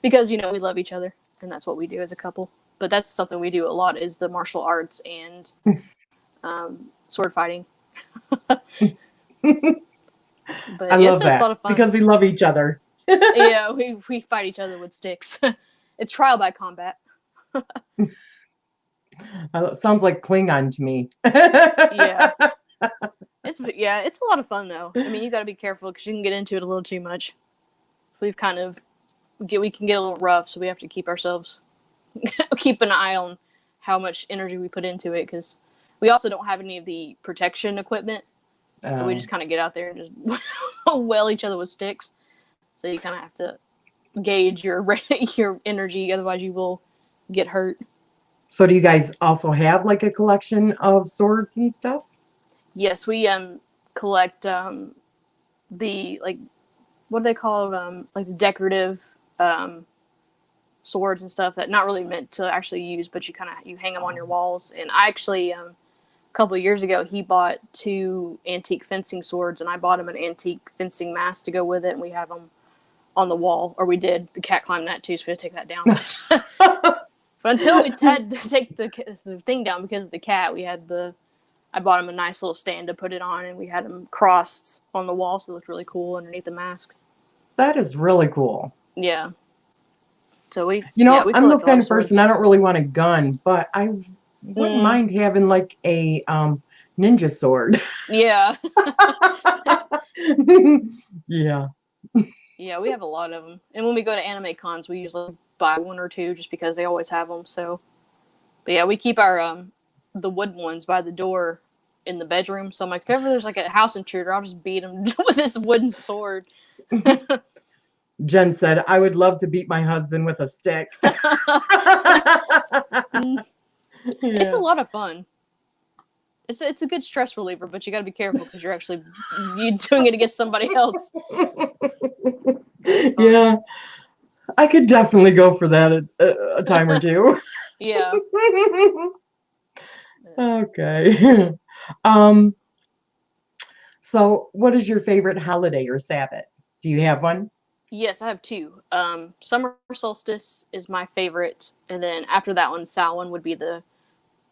because we love each other, and that's what we do as a couple. But that's something we do a lot is the martial arts and sword fighting. I But yeah, love it's a that lot of fun. because we love each other. Yeah, we fight each other with sticks. It's trial by combat. Sounds like Klingon to me. Yeah. It's a lot of fun though. I mean, you got to be careful because you can get into it a little too much. We've kind of we can get a little rough, so we have to keep an eye on how much energy we put into it because we also don't have any of the protection equipment, so we just kind of get out there and just well each other with sticks. So you kind of have to gauge your your energy, otherwise you will get hurt. So, do you guys also have like a collection of swords and stuff? Yes, we collect the like what do they call like the decorative swords and stuff that not really meant to actually use, but you hang them on your walls. And I actually a couple of years ago he bought two antique fencing swords, and I bought him an antique fencing mask to go with it, and we have them on the wall, or we did. The cat climbed that too, so we had to take that down. But until we had to take the thing down because of the cat, I bought him a nice little stand to put it on, and we had him crossed on the wall, so it looked really cool underneath the mask. That is really cool. Yeah. So we I'm the collect a lot kind of of person, swords. I don't really want a gun, but I wouldn't Mm, mind having like a ninja sword. yeah. Yeah. Yeah, we have a lot of them. And when we go to anime cons, we usually buy one or two just because they always have them. So, but yeah, we keep our the wooden ones by the door in the bedroom. So I'm like, if ever there's like a house intruder, I'll just beat him with this wooden sword. Jen said, I would love to beat my husband with a stick. It's a Yeah. lot of fun. It's a good stress reliever, but you got to be careful because you doing it against somebody else. But it's fun. Yeah. I could definitely go for that a time or two. Yeah. Okay. Um, so what is your favorite holiday or Sabbath? Do you have one? Yes, I have two. Summer solstice is my favorite, and then after that one, Samhain would be the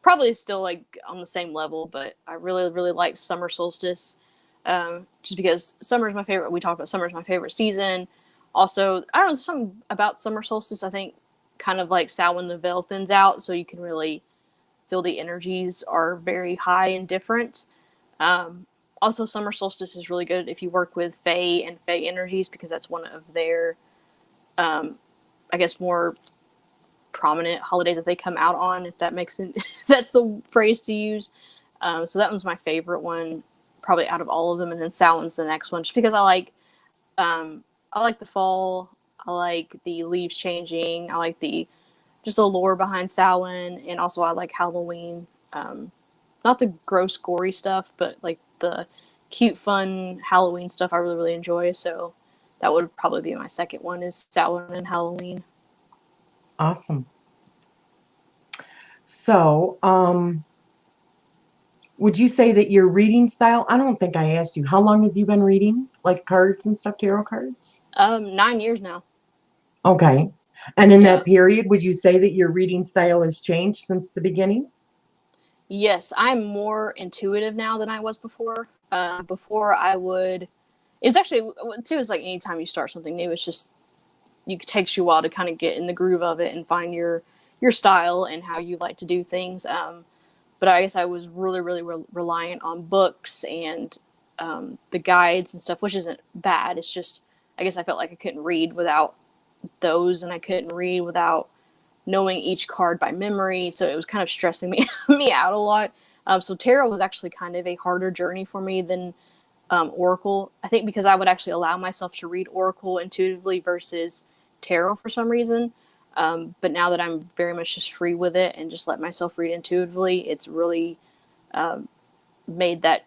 probably still like on the same level, but I really really like summer solstice, just because summer is my favorite. We talked about summer is my favorite season. Also, I don't know, something about summer solstice. I think kind of like Samhain, the veil thins out, so you can really feel the energies are very high and different. Um, Also, summer solstice is really good if you work with Fae and Fae energies because that's one of their, um, I guess, more prominent holidays that they come out on. If that makes it, if that's the phrase to use. So that one's my favorite one, probably out of all of them. And then Samhain's the next one, just because I like the fall. I like the leaves changing. I like the just the lore behind Samhain, and also I like Halloween. Not the gross, gory stuff, but like the cute, fun Halloween stuff I really, really enjoy. So that would probably be my second one is Samhain and Halloween. Awesome. So, would you say that your reading style, I don't think I asked you, how long have you been reading? Like cards and stuff, tarot cards? 9 years now. Okay. And in Yeah. that period, would you say that your reading style has changed since the beginning? Yes, I'm more intuitive now than I was before. Before I would, it was actually too. It's like anytime you start something new, it's just it takes you a while to kind of get in the groove of it and find your style and how you like to do things. But I guess I was really really reliant on books and the guides and stuff, which isn't bad. It's just I guess I felt like I couldn't read without those, and I couldn't read without knowing each card by memory. So it was kind of stressing me out a lot. So tarot was actually kind of a harder journey for me than Oracle. I think because I would actually allow myself to read Oracle intuitively versus tarot for some reason. But now that I'm very much just free with it and just let myself read intuitively, it's really made that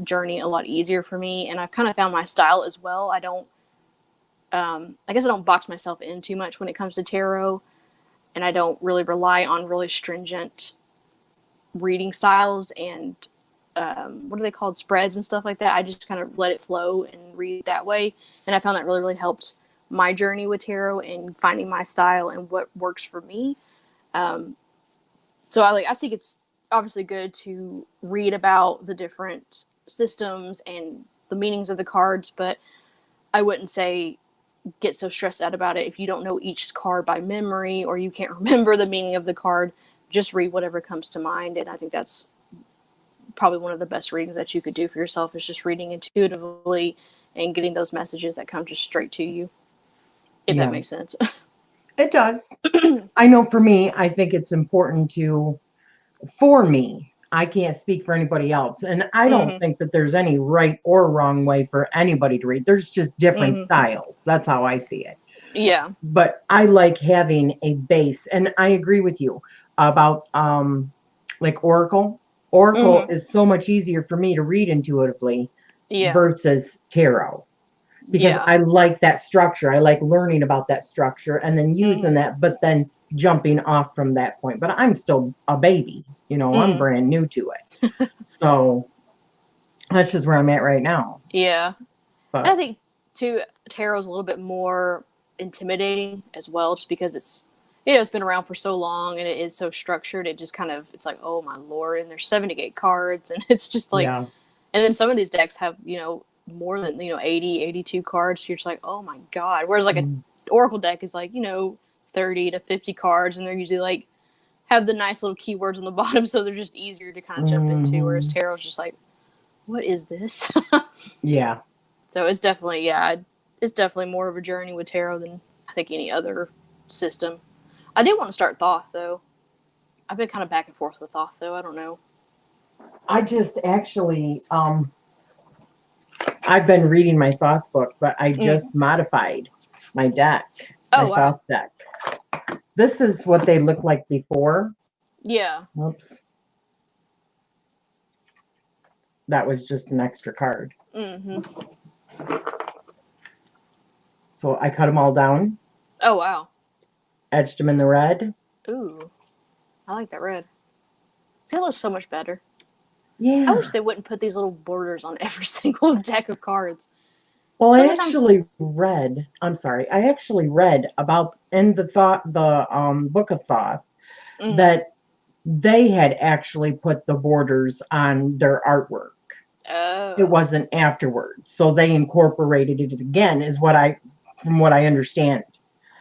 journey a lot easier for me. And I've kind of found my style as well. I don't, I guess I don't box myself in too much when it comes to tarot, and I don't really rely on really stringent reading styles and what are they called, spreads and stuff like that. I just kind of let it flow and read that way, and I found that really really helped my journey with tarot and finding my style and what works for me. So I think it's obviously good to read about the different systems and the meanings of the cards, but I wouldn't say get so stressed out about it if you don't know each card by memory or you can't remember the meaning of the card. Just read whatever comes to mind, and I think that's probably one of the best readings that you could do for yourself is just reading intuitively and getting those messages that come just straight to you, if that Yeah, makes sense. it does. I know for me, I think it's important to, for me, I can't speak for anybody else. And I don't Hmm. think that there's any right or wrong way for anybody to read. There's just different Hmm. styles. That's how I see it. Yeah. But I like having a base. And I agree with you about like Oracle. Oracle Hmm. is so much easier for me to read intuitively Yeah. versus tarot because Yeah. I like that structure. I like learning about that structure and then using Hmm. that, but then jumping off from that point. But I'm still a baby, I'm Mm. brand new to it. So that's just where I'm at right now. Yeah. And I But think too, tarot's a little bit more intimidating as well, just because it's been around for so long and it is so structured. It just kind of it's like, oh my lord, and there's 78 cards, and it's just like, yeah. and then some of these decks have more than 80, 82 cards. So you're just like, oh my god. Whereas like a Mm. Oracle deck is like 30 to 50 cards, and they're usually like have the nice little keywords on the bottom, so they're just easier to kind of jump into. Whereas Mhm. tarot's just like, what is this? Yeah. So it's definitely more of a journey with tarot than I think any other system. I did want to start Thoth though. I've been kind of back and forth with Thoth though. I don't know. I just actually I've been reading my thought book, but I Mm. just modified my deck, Oh my wow. thought deck. This is what they looked like before. Yeah. Oops. That was just an extra card. Hmm. So I cut them all down Oh, wow. Etched them in the red. Ooh, I like that red. See, it looks so much better. Yeah. I wish they wouldn't put these little borders on every single deck of cards. Well, Sometimes, I actually read about in the Book of Thoth that they had actually put the borders on their artwork. It oh, wasn't afterwards. So they incorporated it again, from what I understand.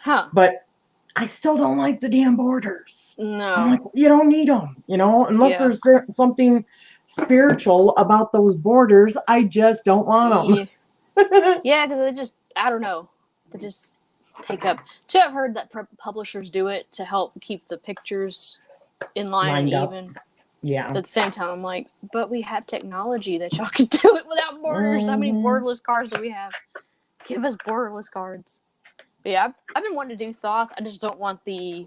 huh? But I still don't like the damn borders. I'm like, No, you don't need them, unless yeah, there's something spiritual about those borders. I just don't want yeah, them. yeah. Because they just, I don't know, they just take up. Too, I've heard that publishers do it to help keep the pictures in line and Lined up. even. Yeah. But at the same time, I'm like, but we have technology that y'all can do it without borders. How many borderless cards do we have? Give us borderless cards. But yeah, I've been wanting to do Thoth. I just don't want the.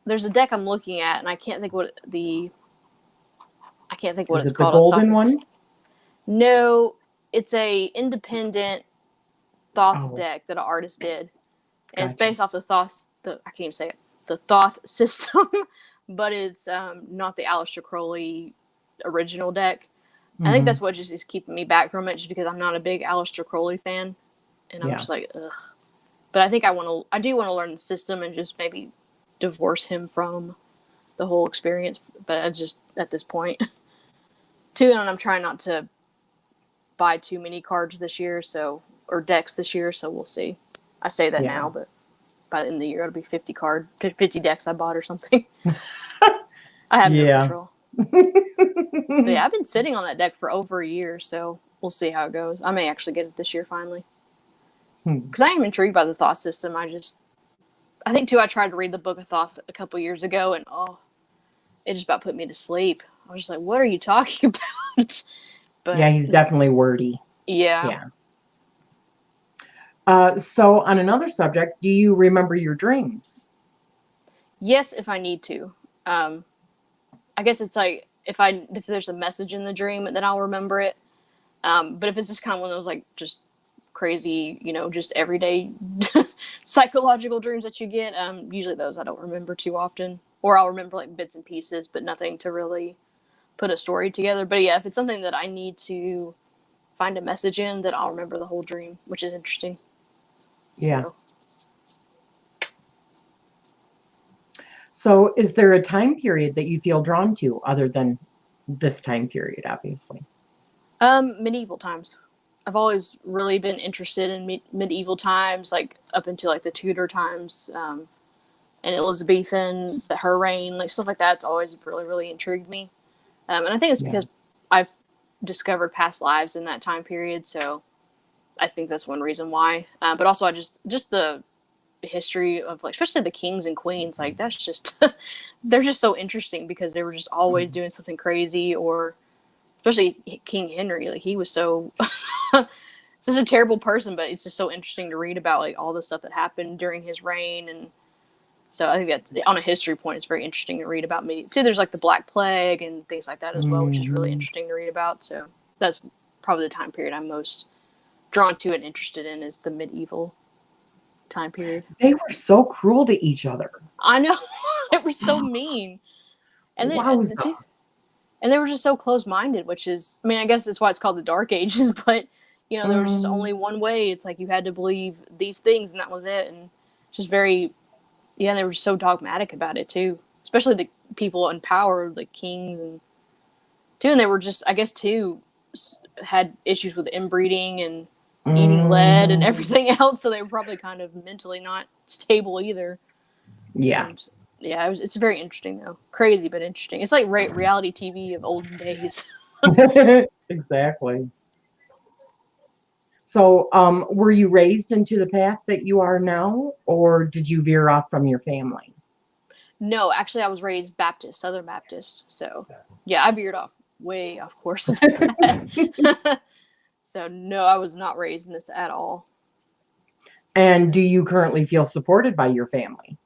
There's a deck I'm looking at, and I can't think what Is it's it the called off the top golden of one? No, it's a independent Thoth Oh, deck that an artist did, and it's gotcha. based off the Thoth. I can't even say it. The Thoth system, but it's not the Aleister Crowley original deck. I think that's what just is keeping me back from it, just because I'm not a big Aleister Crowley fan, and I'm Yeah. just like, ugh. But I think I do want to learn the system and just maybe divorce him from the whole experience. But I just at this point, too, and I'm trying not to buy too many cards this year, or decks this year. So we'll see. I say that Yeah. now, but by the end of the year, it'll be 50 decks I bought or something. I have no control. But yeah, I've been sitting on that deck for over a year, so we'll see how it goes. I may actually get it this year finally. Because I am intrigued by the Thoth system. I think too, I tried to read the Book of Thoth a couple years ago, and it just about put me to sleep. I was just like, what are you talking about? But Yeah, he's definitely wordy. yeah. So on another subject, do you remember your dreams? Yes, if I need to. I guess it's like if there's a message in the dream, then I'll remember it. But if it's just kind of one of those like just crazy, just everyday psychological dreams that you get, usually those I don't remember too often, or I'll remember like bits and pieces, but nothing to really put a story together. But yeah, if it's something that I need to find a message in, then I'll remember the whole dream, which is interesting. Yeah. So is there a time period that you feel drawn to other than this time period, obviously? Medieval times. I've always really been interested in medieval times, like up until like the Tudor times, and Elizabethan, her reign, like stuff like that's always really, really intrigued me. And I think it's because I've discovered past lives in that time period, so I think that's one reason why. But also, I just the history of like, especially the kings and queens, like that's just they're just so interesting because they were just always doing something crazy, or especially King Henry, like he was so just a terrible person, but it's just so interesting to read about like all the stuff that happened during his reign. And so I think that on a history point, it's very interesting to read about. Too, there's like the Black Plague and things like that as well, which is really interesting to read about. So that's probably the time period I'm most drawn to and interested in, is the medieval time period. They were so cruel to each other. I know. They were so mean. And then and they were just so close-minded, which is, I mean, I guess that's why it's called the Dark Ages, but there was just only one way. It's like you had to believe these things and that was it. And just very, they were so dogmatic about it too, especially the people in power, like kings and they were just, I guess too, had issues with inbreeding and eating lead and everything else, so they were probably kind of mentally not stable either. Yeah. It's very interesting though. Crazy but interesting. It's like reality TV of olden days. Exactly. So, were you raised into the path that you are now, or did you veer off from your family? No, actually, I was raised Baptist, Southern Baptist. So, yeah, I veered off way off course of that. So, no, I was not raised in this at all. And do you currently feel supported by your family?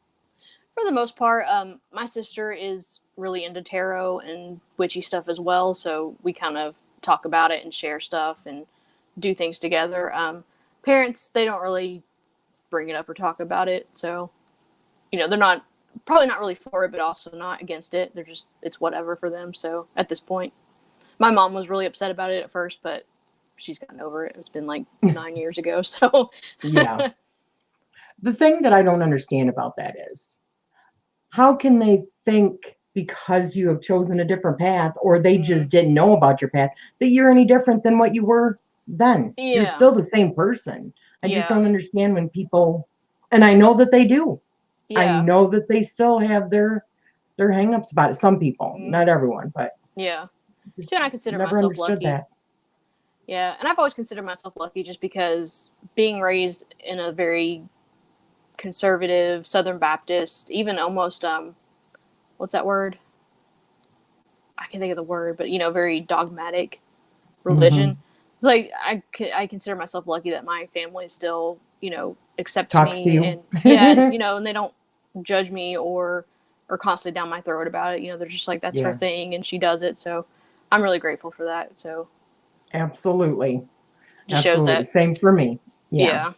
For the most part, my sister is really into tarot and witchy stuff as well. So we kind of talk about it and share stuff and do things together. Parents, they don't really bring it up or talk about it. So, they're probably not really for it, but also not against it. They're just, it's whatever for them. So at this point, my mom was really upset about it at first, but she's gotten over it. It's been like 9 years ago. So Yeah. The thing that I don't understand about that is, how can they think because you have chosen a different path, or they just didn't know about your path, that you're any different than what you were then? You're Yeah. still the same person. I just Yeah. don't understand when people, and I know that they do. I Yeah. know that they still have their hangups about it. Some people, not everyone, but Yeah. just Too, and I consider never myself understood lucky. that. Yeah, and I've always considered myself lucky just because being raised in a very conservative Southern Baptist, even almost what's that word? I can't think of the word, but very dogmatic religion. Mhm. It's like I consider myself lucky that my family still accepts Talks to me, you. and and they don't judge me or constantly down my throat about it. They're just like, that's her Yeah. thing and she does it. So I'm really grateful for that. So Absolutely. just shows Absolutely. that. Same for me. Yeah. Yeah.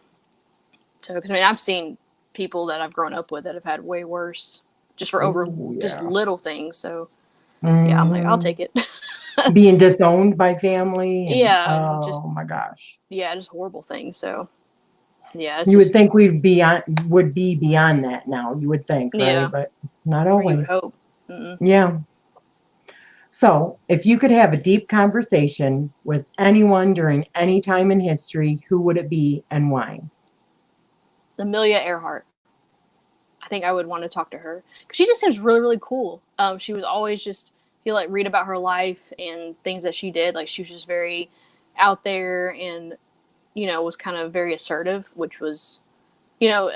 So, because I've seen people that I've grown up with that have had way worse, just for Ooh, just yeah. little things. So, yeah, I'm like, I'll Mhm. take it. Being disowned by family, and Yeah, just oh my gosh. just horrible things. So, yeah, it's You would just think would be beyond that now. You would think, right? yeah, But not or you would always. hope. Mm-mm. Yeah. So, if you could have a deep conversation with anyone during any time in history, who would it be and why? Amelia Earhart. I think I would want to talk to her because she just seems really, really cool. She was always just, you like read about her life and things that she did. Like, she was just very out there and was kind of very assertive, which was you know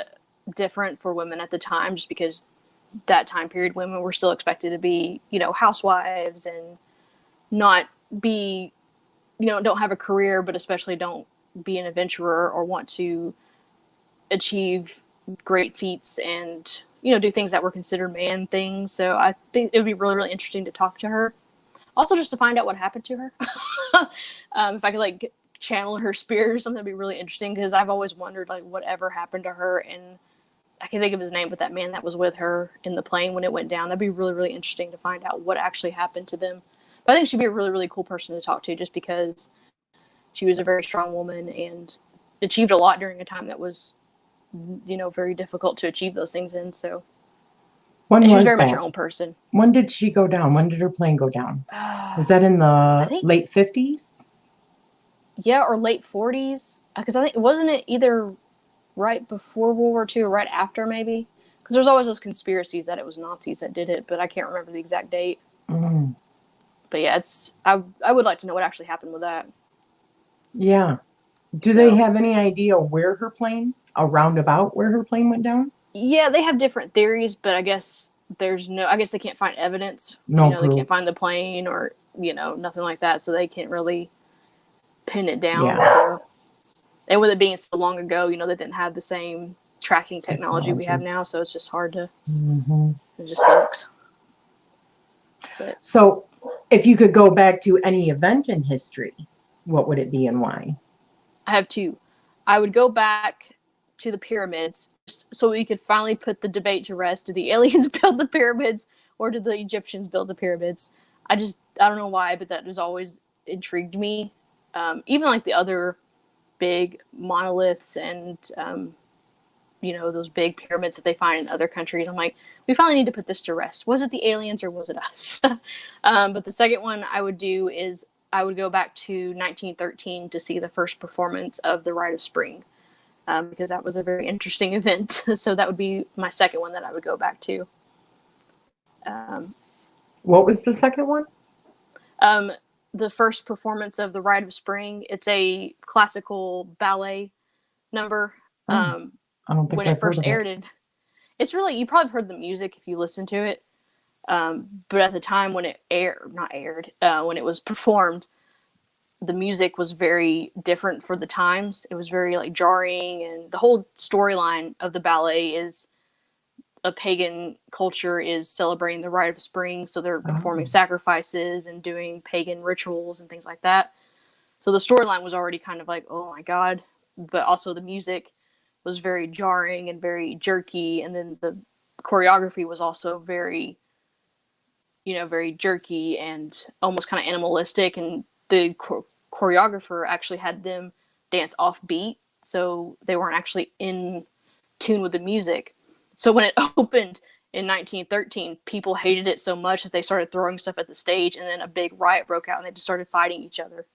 different for women at the time, just because that time period women were still expected to be housewives and not be don't have a career, but especially don't be an adventurer or want to achieve great feats and do things that were considered man things. So I think it would be really, really interesting to talk to her, also just to find out what happened to her. If I could channel her spirit or something, that'd be really interesting, because I've always wondered whatever happened to her. And I can't think of his name, but that man that was with her in the plane when it went down, that'd be really, really interesting to find out what actually happened to them. But I think she'd be a really, really cool person to talk to, just because she was a very strong woman and achieved a lot during a time that was, very difficult to achieve those things in. So, When and she was was very much her that? own person. When did she go down? When did her plane go down? Was I that in the think, late 50s? yeah, or late 40s. Because I think, wasn't it either right before World War II or right after, maybe? Because there's always those conspiracies that it was Nazis that did it, but I can't remember the exact date. Mm. But yeah, I would like to know what actually happened with that. Yeah. Do they So have any idea where her plane, around about where her plane went down? yeah, they have different theories, but I guess I guess they can't find evidence. No They proof. can't find the plane or nothing like that, so they can't really pin it down. Yeah. So, and with it being so long ago, they didn't have the same tracking technology we have now, so it's just hard to. Mm-hmm. It just sucks. But So, if you could go back to any event in history, what would it be and why? I have two. I would go back to the pyramids so we could finally put the debate to rest. Did the aliens build the pyramids, or did the Egyptians build the pyramids? I don't know why, but that has always intrigued me. Even the other big monoliths and those big pyramids that they find in other countries. I'm like, we finally need to put this to rest. Was it the aliens or was it us? But the second one I would do is I would go back to 1913 to see the first performance of the Rite of Spring, because that was a very interesting event. So that would be my second one that I would go back to. What was the second one? The first performance of the Rite of Spring. It's a classical ballet number. Oh, I don't think When I've it heard first of it. aired, it's really, you probably heard the music if you listen to it. But at the time when it when it was performed, the music was very different for the times. It was very jarring, and the whole storyline of the ballet is a pagan culture is celebrating the Rite of Spring, so they're performing sacrifices and doing pagan rituals and things like that. So the storyline was already kind of oh my god, but also the music was very jarring and very jerky, and then the choreography was also very, very jerky and almost kind of animalistic, and the choreographer actually had them dance off beat, so they weren't actually in tune with the music. So when it opened in 1913, people hated it so much that they started throwing stuff at the stage, and then a big riot broke out, and they just started fighting each other.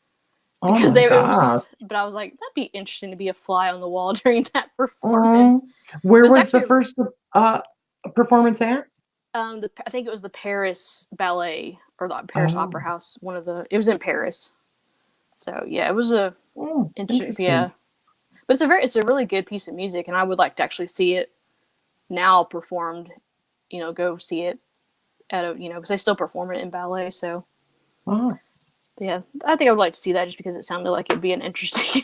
Because it was just, but I was like, that'd be interesting to be a fly on the wall during that performance. Where was the first performance at? I think it was the Paris Ballet or the Paris Opera House. It was in Paris. So yeah, it was interesting. Yeah, but it's a really good piece of music, and I would like to actually see it now performed. Go see it at because they still perform it in ballet. So. Yeah, I think I would like to see that just because it sounded like it'd be an interesting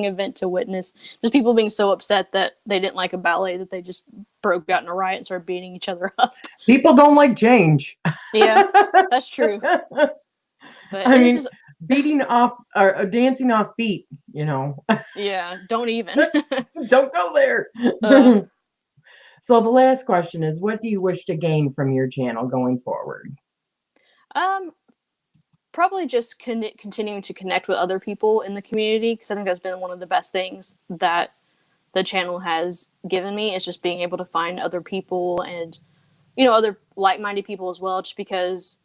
event to witness. Just people being so upset that they didn't like a ballet that they just broke out in a riot and started beating each other up. People don't like change. Yeah, that's true. But I mean, beating off or dancing off beat, Yeah, don't even. Don't go there. So the last question is, what do you wish to gain from your channel going forward? Probably just continuing to connect with other people in the community, because I think that's been one of the best things that the channel has given me, is just being able to find other people and, other like-minded people as well, just because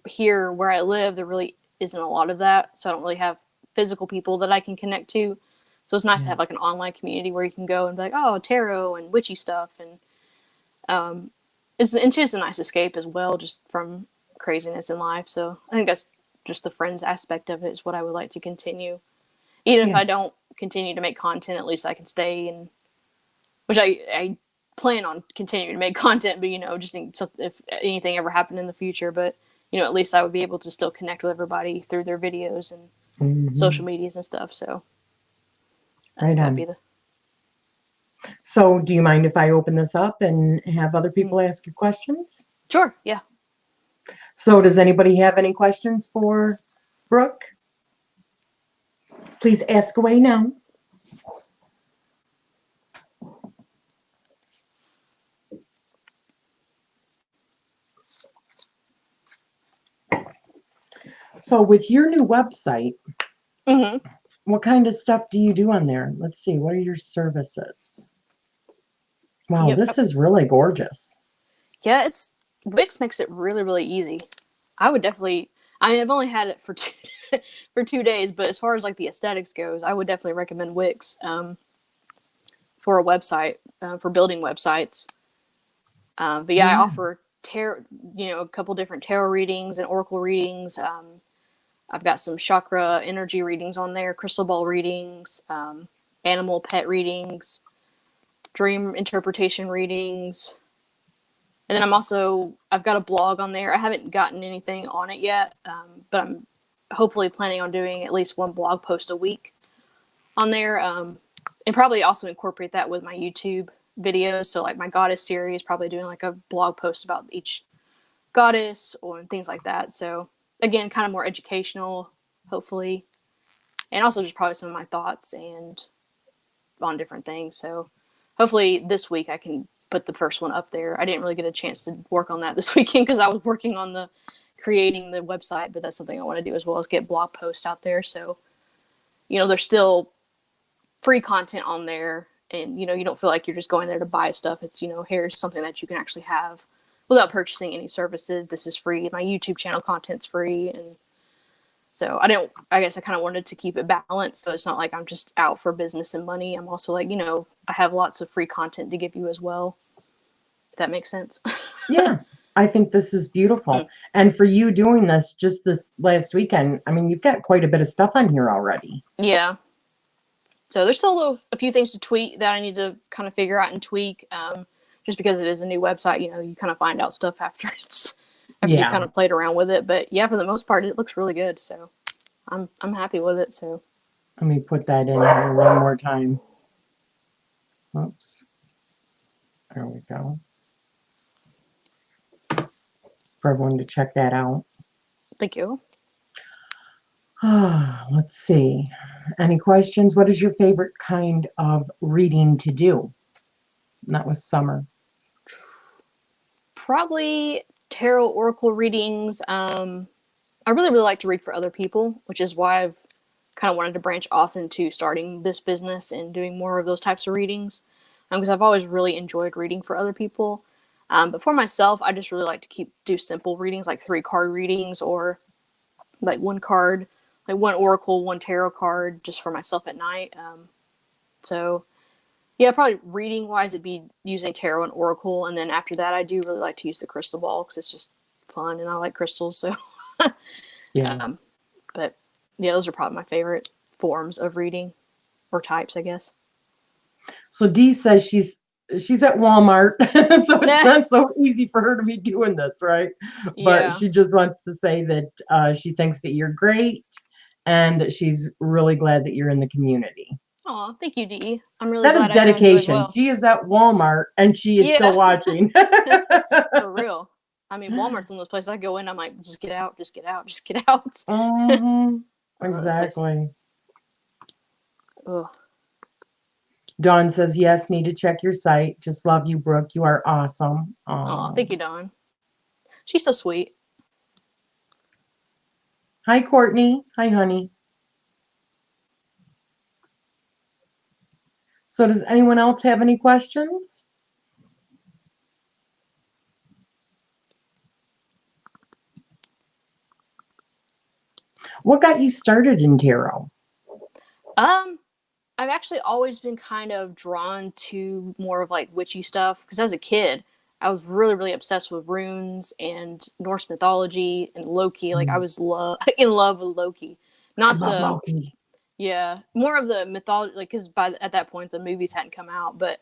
here where I live, there really isn't a lot of that. So I don't really have physical people that I can connect to. So it's nice to have like an online community where you can go and be like, oh, tarot and witchy stuff. And it's just a nice escape as well, just from craziness in life. So I think that's just the friends aspect of it is what I would like to continue. Even if I don't continue to make content, at least I can stay, and which I plan on continuing to make content, but just if anything ever happened in the future, but at least I would be able to still connect with everybody through their videos and social medias and stuff. So right on. So do you mind if I open this up and have other people ask you questions? Sure. Yeah. So does anybody have any questions for Brooke? Please ask away now. So with your new website, what kind of stuff do you do on there? Let's see. What are your services? Wow, this is really gorgeous. Yeah, Wix makes it really, really easy. I would definitely, I've only had it for 2 days, but as far as like the aesthetics goes, I would definitely recommend Wix for a website, for building websites. But yeah, I offer tarot, a couple different tarot readings and oracle readings. I've got some chakra energy readings on there, crystal ball readings, animal pet readings, dream interpretation readings. And then I've got a blog on there. I haven't gotten anything on it yet, but I'm hopefully planning on doing at least one blog post a week on there, and probably also incorporate that with my YouTube videos. So like my goddess series, probably doing like a blog post about each goddess or things like that. So again, kind of more educational, hopefully, and also just probably some of my thoughts and on different things. So hopefully this week I can put the first one up there. I didn't really get a chance to work on that this weekend because I was working on creating the website, but that's something I want to do as well, as get blog posts out there. So, there's still free content on there, and, you don't feel like you're just going there to buy stuff. It's, here's something that you can actually have without purchasing any services. This is free. My YouTube channel content's free. And so I guess I kind of wanted to keep it balanced. So it's not like I'm just out for business and money. I'm also like, I have lots of free content to give you as well. If that makes sense. Yeah, I think this is beautiful. And for you doing this just this last weekend, I mean, you've got quite a bit of stuff on here already. Yeah. So there's still a few things to tweak that I need to kind of figure out and tweak. Just because it is a new website, you kind of find out stuff after you kind of played around with it. But yeah, for the most part, it looks really good. So I'm happy with it. So let me put that in here one more time. Oops. There we go. For everyone to check that out. Thank you. Let's see. Any questions? What is your favorite kind of reading to do? And that was Summer. Probably tarot oracle readings. I really like to read for other people, which is why I've kind of wanted to branch off into starting this business and doing more of those types of readings. Because I've always really enjoyed reading for other people. But for myself, I just really like to do simple readings, like 3-card readings, or like one card, like one oracle, one tarot card, just for myself at night. So yeah, probably reading wise, it'd be using tarot and oracle, and then after that, I do really like to use the crystal ball because it's just fun, and I like crystals. So Yeah. But yeah, those are probably my favorite forms of reading, or types, I guess. So Dee says she's at Walmart, so it's not so easy for her to be doing this, right? But Yeah. she just wants to say that she thinks that you're great and that she's really glad that you're in the community. Oh, thank you, Dee. I'm really That is glad I found you as dedication. well. She is at Walmart and she is still watching. For real. I mean, Walmart's one of those places I go in, I'm like, just get out, just get out, just get out. Mm-hmm. Exactly. Ugh. Dawn says, yes, need to check your site. Just love you, Brooke. You are awesome. Oh, thank you, Dawn. She's so sweet. Hi, Courtney. Hi, honey. So does anyone else have any questions? What got you started in tarot? I've actually always been kind of drawn to more of like witchy stuff because as a kid, I was really, really obsessed with runes and Norse mythology and Loki. Like I was in love with Loki. Not I love the Loki. Yeah, more of the mythology, like because at that point the movies hadn't come out, but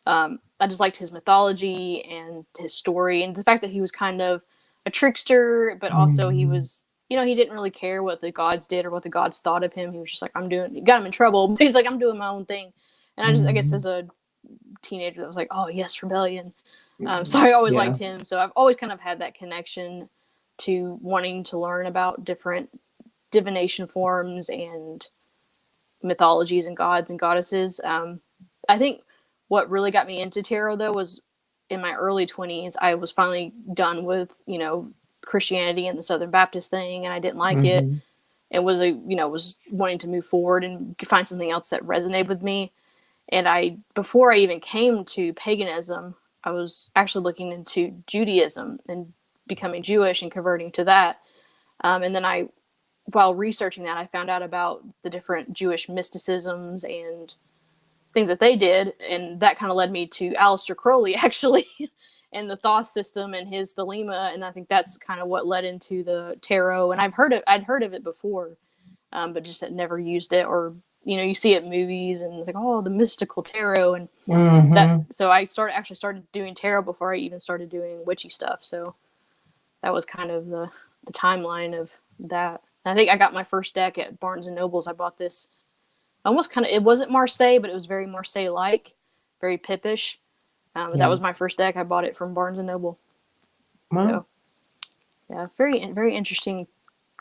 I just liked his mythology and his story and the fact that he was kind of a trickster, but also he was, he didn't really care what the gods did or what the gods thought of him. He was just like, it got him in trouble, but he's like, I'm doing my own thing. And I guess as a teenager, that was like, oh yes, rebellion. So I always liked him. So I've always kind of had that connection to wanting to learn about different divination forms and mythologies and gods and goddesses. I think what really got me into tarot though was in my early 20s. I was finally done with Christianity and the Southern Baptist thing, and I didn't like it. It was was wanting to move forward and find something else that resonated with me. And before I even came to paganism, I was actually looking into Judaism and becoming Jewish and converting to that. And then while researching that, I found out about the different Jewish mysticisms and things that they did, and that kind of led me to Aleister Crowley actually, and the Thoth system and his Thelema, and I think that's kind of what led into the tarot. And I'd heard of it before, but just had never used it, or you see it in movies and it's like, oh, the mystical tarot, and that. So I started doing tarot before I even started doing witchy stuff. So that was kind of the timeline of that. I think I got my first deck at Barnes and Nobles. I bought this it wasn't Marseille, but it was very Marseille-like, very Pippish. That was my first deck. I bought it from Barnes and Noble. Wow. So, yeah, very, very interesting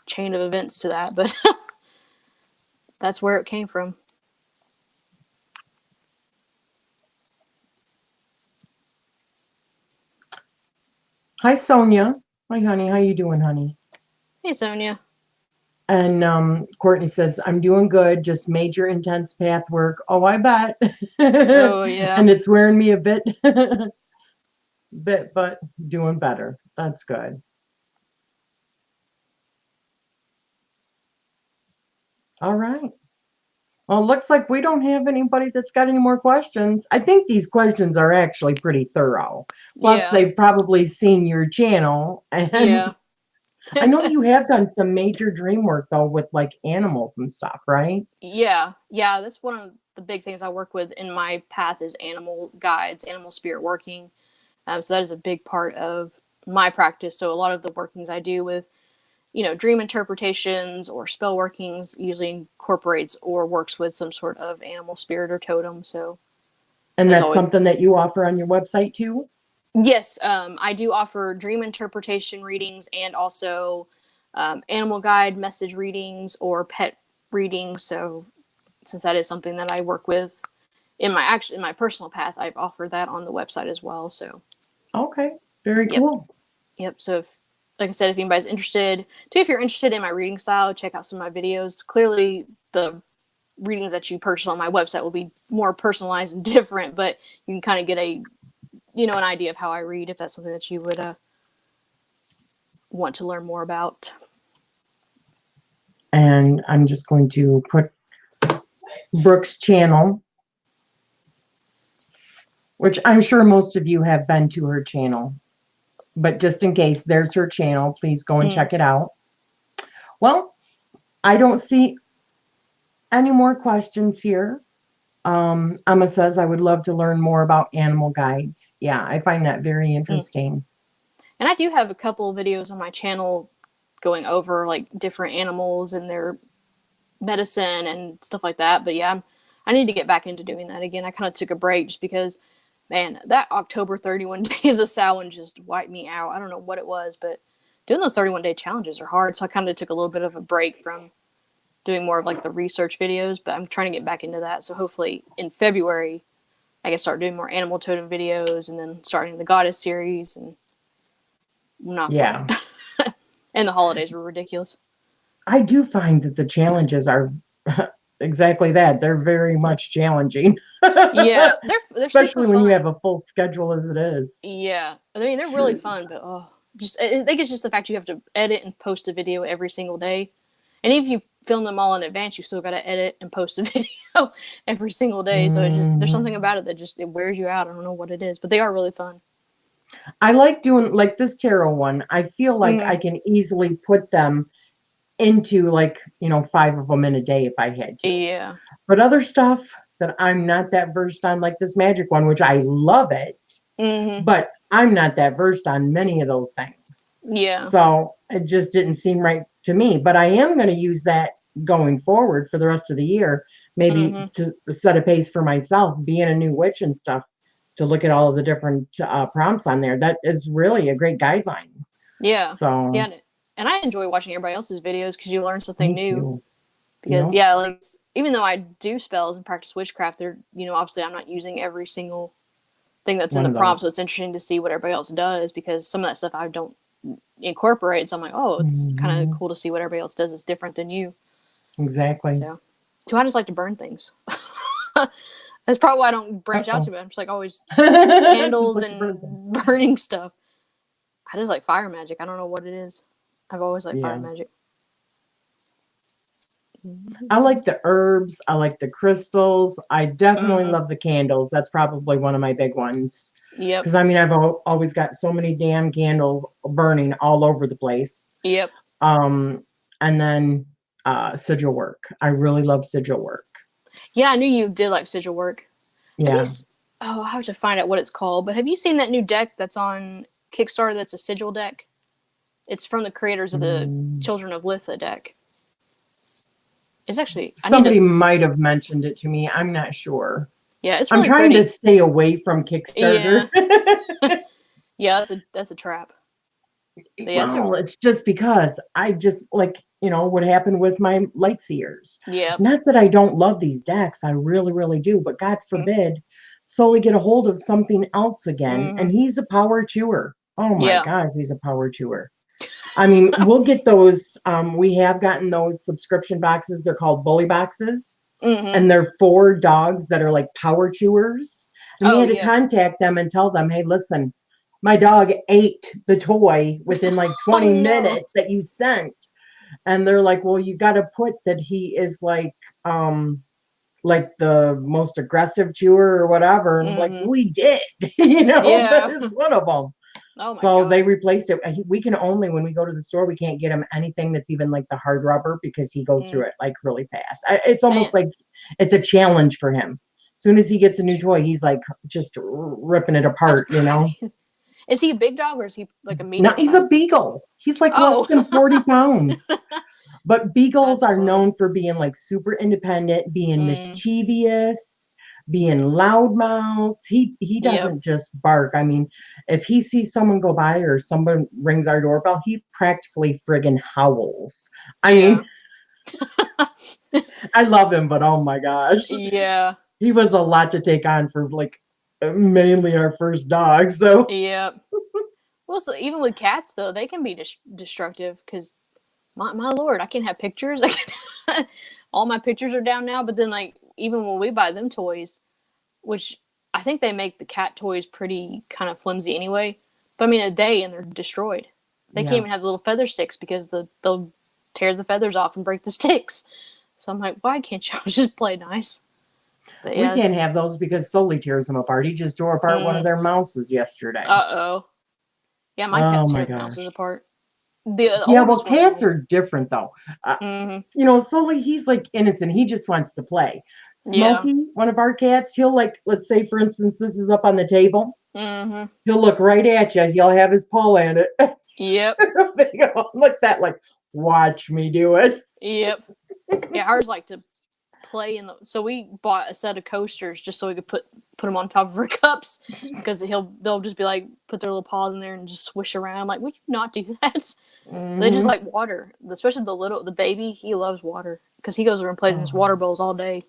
chain of events to that, but that's where it came from. Hi, Sonia. Hi, honey. How you doing, honey? Hey, Sonia. And Courtney says, I'm doing good, just major intense path work. Oh, I bet. Oh, yeah. And it's wearing me a bit, but doing better. That's good. All right. Well, it looks like we don't have anybody that's got any more questions. I think these questions are actually pretty thorough. Plus, they've probably seen your channel. And I know you have done some major dream work, though, with like animals and stuff, right? Yeah. That's one of the big things I work with in my path is animal guides, animal spirit working. So that is a big part of my practice. So a lot of the workings I do with dream interpretations or spell workings usually incorporates or works with some sort of animal spirit or totem. So, and that's something that you offer on your website too? Yes, I do offer dream interpretation readings and also animal guide message readings or pet readings. So since that is something that I work with in my personal path, I've offered that on the website as well. So Okay, very cool. Yep. So if, like I said, if anybody's interested, if you're interested in my reading style, check out some of my videos. Clearly the readings that you purchase on my website will be more personalized and different, but you can kind of get an idea of how I read if that's something that you would want to learn more about. And I'm just going to put Brooke's channel, which I'm sure most of you have been to her channel, but just in case, there's her channel. Please go and check it out. Well, I don't see any more questions here. Emma says, I would love to learn more about animal guides. Yeah, I find that very interesting. And I do have a couple of videos on my channel going over like different animals and their medicine and stuff like that. But yeah, I need to get back into doing that again. I kind of took a break just because, man, that October 31 days of Samhain just wiped me out. I don't know what it was, but doing those 31-day challenges are hard. So I kind of took a little bit of a break from doing more of like the research videos, but I'm trying to get back into that. So hopefully in February, I can start doing more animal totem videos and then starting the goddess series and Yeah. And the holidays were ridiculous. I do find that the challenges are exactly that. They're very much challenging. Yeah, they're especially when fun. you have a full schedule as it is. Yeah, I mean they're really fun, but I think it's just the fact you have to edit and post a video every single day, and even if you film them all in advance, you still got to edit and post a video every single day. So it just there's something about it that just it wears you out. I don't know what it is, but they are really fun. I like doing like this tarot one. I feel like I can easily put them into like 5 of them in a day if I had to. Yeah. But other stuff that I'm not that versed on, like this magic one, which I love it, but I'm not that versed on many of those things. Yeah. So it just didn't seem right to me. But I am going to use that going forward for the rest of the year, maybe to set a pace for myself, being a new witch and stuff, to look at all of the different prompts on there. That is really a great guideline. Yeah. So yeah, and I enjoy watching everybody else's videos because you learn something new. Too. Because like even though I do spells and practice witchcraft, they're obviously I'm not using every single thing that's in the prompt, so it's interesting to see what everybody else does because some of that stuff I don't incorporate. So I'm like, oh, it's kind of cool to see what everybody else does is different than you. Exactly. So I just like to burn things. That's probably why I don't branch out too much. I'm just like always candles and burning stuff. I just like fire magic. I don't know what it is. I've always liked fire magic. I like the herbs. I like the crystals. I definitely love the candles. That's probably one of my big ones. Yep. Because I mean, I've always got so many damn candles burning all over the place. Yep. And then sigil work. I really love sigil work. Yeah, I knew you did like sigil work. Yeah. I have to find out what it's called. But have you seen that new deck that's on Kickstarter that's a sigil deck? It's from the creators of the Children of Litha deck. It's actually somebody might have mentioned it to me. I'm not sure. Yeah, it's really I'm trying pretty. to stay away from Kickstarter. Yeah, that's a trap. Well, it's just because I just like what happened with my Lightseers. Yeah. Not that I don't love these decks, I really, really do. But God forbid, slowly get a hold of something else again, and he's a power chewer. Oh my God, he's a power chewer. I mean, we'll get those. We have gotten those subscription boxes. They're called bully boxes. And they're 4 dogs that are like power chewers. And we had to contact them and tell them, hey, listen, my dog ate the toy within like 20 minutes that you sent. And they're like, well, you got to put that he is like the most aggressive chewer or whatever. And like, we did, that is one of them. Oh my so God. They replaced it. We can only, when we go to the store, we can't get him anything that's even like the hard rubber because he goes through it like really fast. It's almost like it's a challenge for him. As soon as he gets a new toy, he's like just ripping it apart, Is he a big dog or is he like a medium? No, he's a beagle. He's like less than 40 pounds. But beagles are known for being like super independent, being mischievous, being loudmouths. He doesn't just bark. I mean, if he sees someone go by or someone rings our doorbell, he practically friggin' howls. I mean, I love him, but oh my gosh. Yeah. He was a lot to take on for like mainly our first dog. So Yep. Well, so even with cats though, they can be destructive because my lord, I can't have pictures. All my pictures are down now. But then like even when we buy them toys, which I think they make the cat toys pretty kind of flimsy anyway. But I mean, a day and they're destroyed. They can't even have the little feather sticks because they'll tear the feathers off and break the sticks. So I'm like, why can't y'all just play nice? But we yeah, can't have those because Sully tears them apart. He just tore apart one of their mouses yesterday. Uh-oh. Yeah, my Oh cats my tear the mouses gosh. apart. Yeah, well, cats are different though. Mhm. You know, Sully, he's like innocent. He just wants to play. Yeah. Smokey, one of our cats, he'll like, let's say for instance, this is up on the table. Mhm. He'll look right at you. He'll have his paw in it. Yep. Like that, like, watch me do it. Yep. Yeah, ours like to play in the. So we bought a set of coasters just so we could put them on top of our cups because they'll just be like put their little paws in there and just swish around. I'm like, would you not do that? They just like water, especially the baby. He loves water because he goes over and plays in his water bowls all day.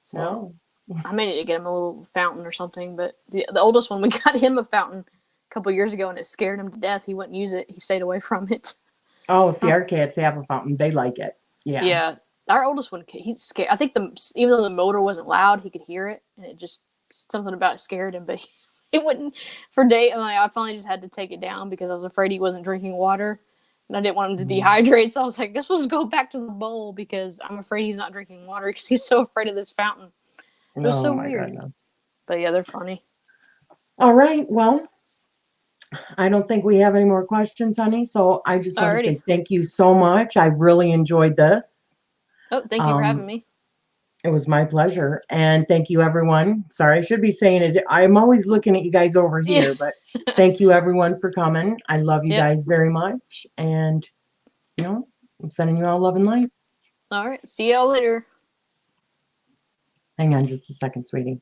So I may need to get him a little fountain or something. But the oldest one, we got him a fountain a couple years ago, and it scared him to death. He wouldn't use it. He stayed away from it. Oh, see, our cats have a fountain. They like it. Yeah. Yeah. Our oldest one, he's scared. I think even though the motor wasn't loud, he could hear it, and it just something about it scared him. But it wouldn't for day. I finally just had to take it down because I was afraid he wasn't drinking water, and I didn't want him to dehydrate. So I was like, I guess we'll just go back to the bowl because I'm afraid he's not drinking water because he's so afraid of this fountain. It was so weird. Goodness. But yeah, they're funny. All right. Well, I don't think we have any more questions, honey. So I just want to say thank you so much. I really enjoyed this. Oh, thank you for having me. It was my pleasure. And thank you, everyone. Sorry, I should be saying it. I'm always looking at you guys over here, but thank you, everyone, for coming. I love you guys very much. And, you know, I'm sending you all love and light. All right. See y'all later. Hang on just a second, sweetie.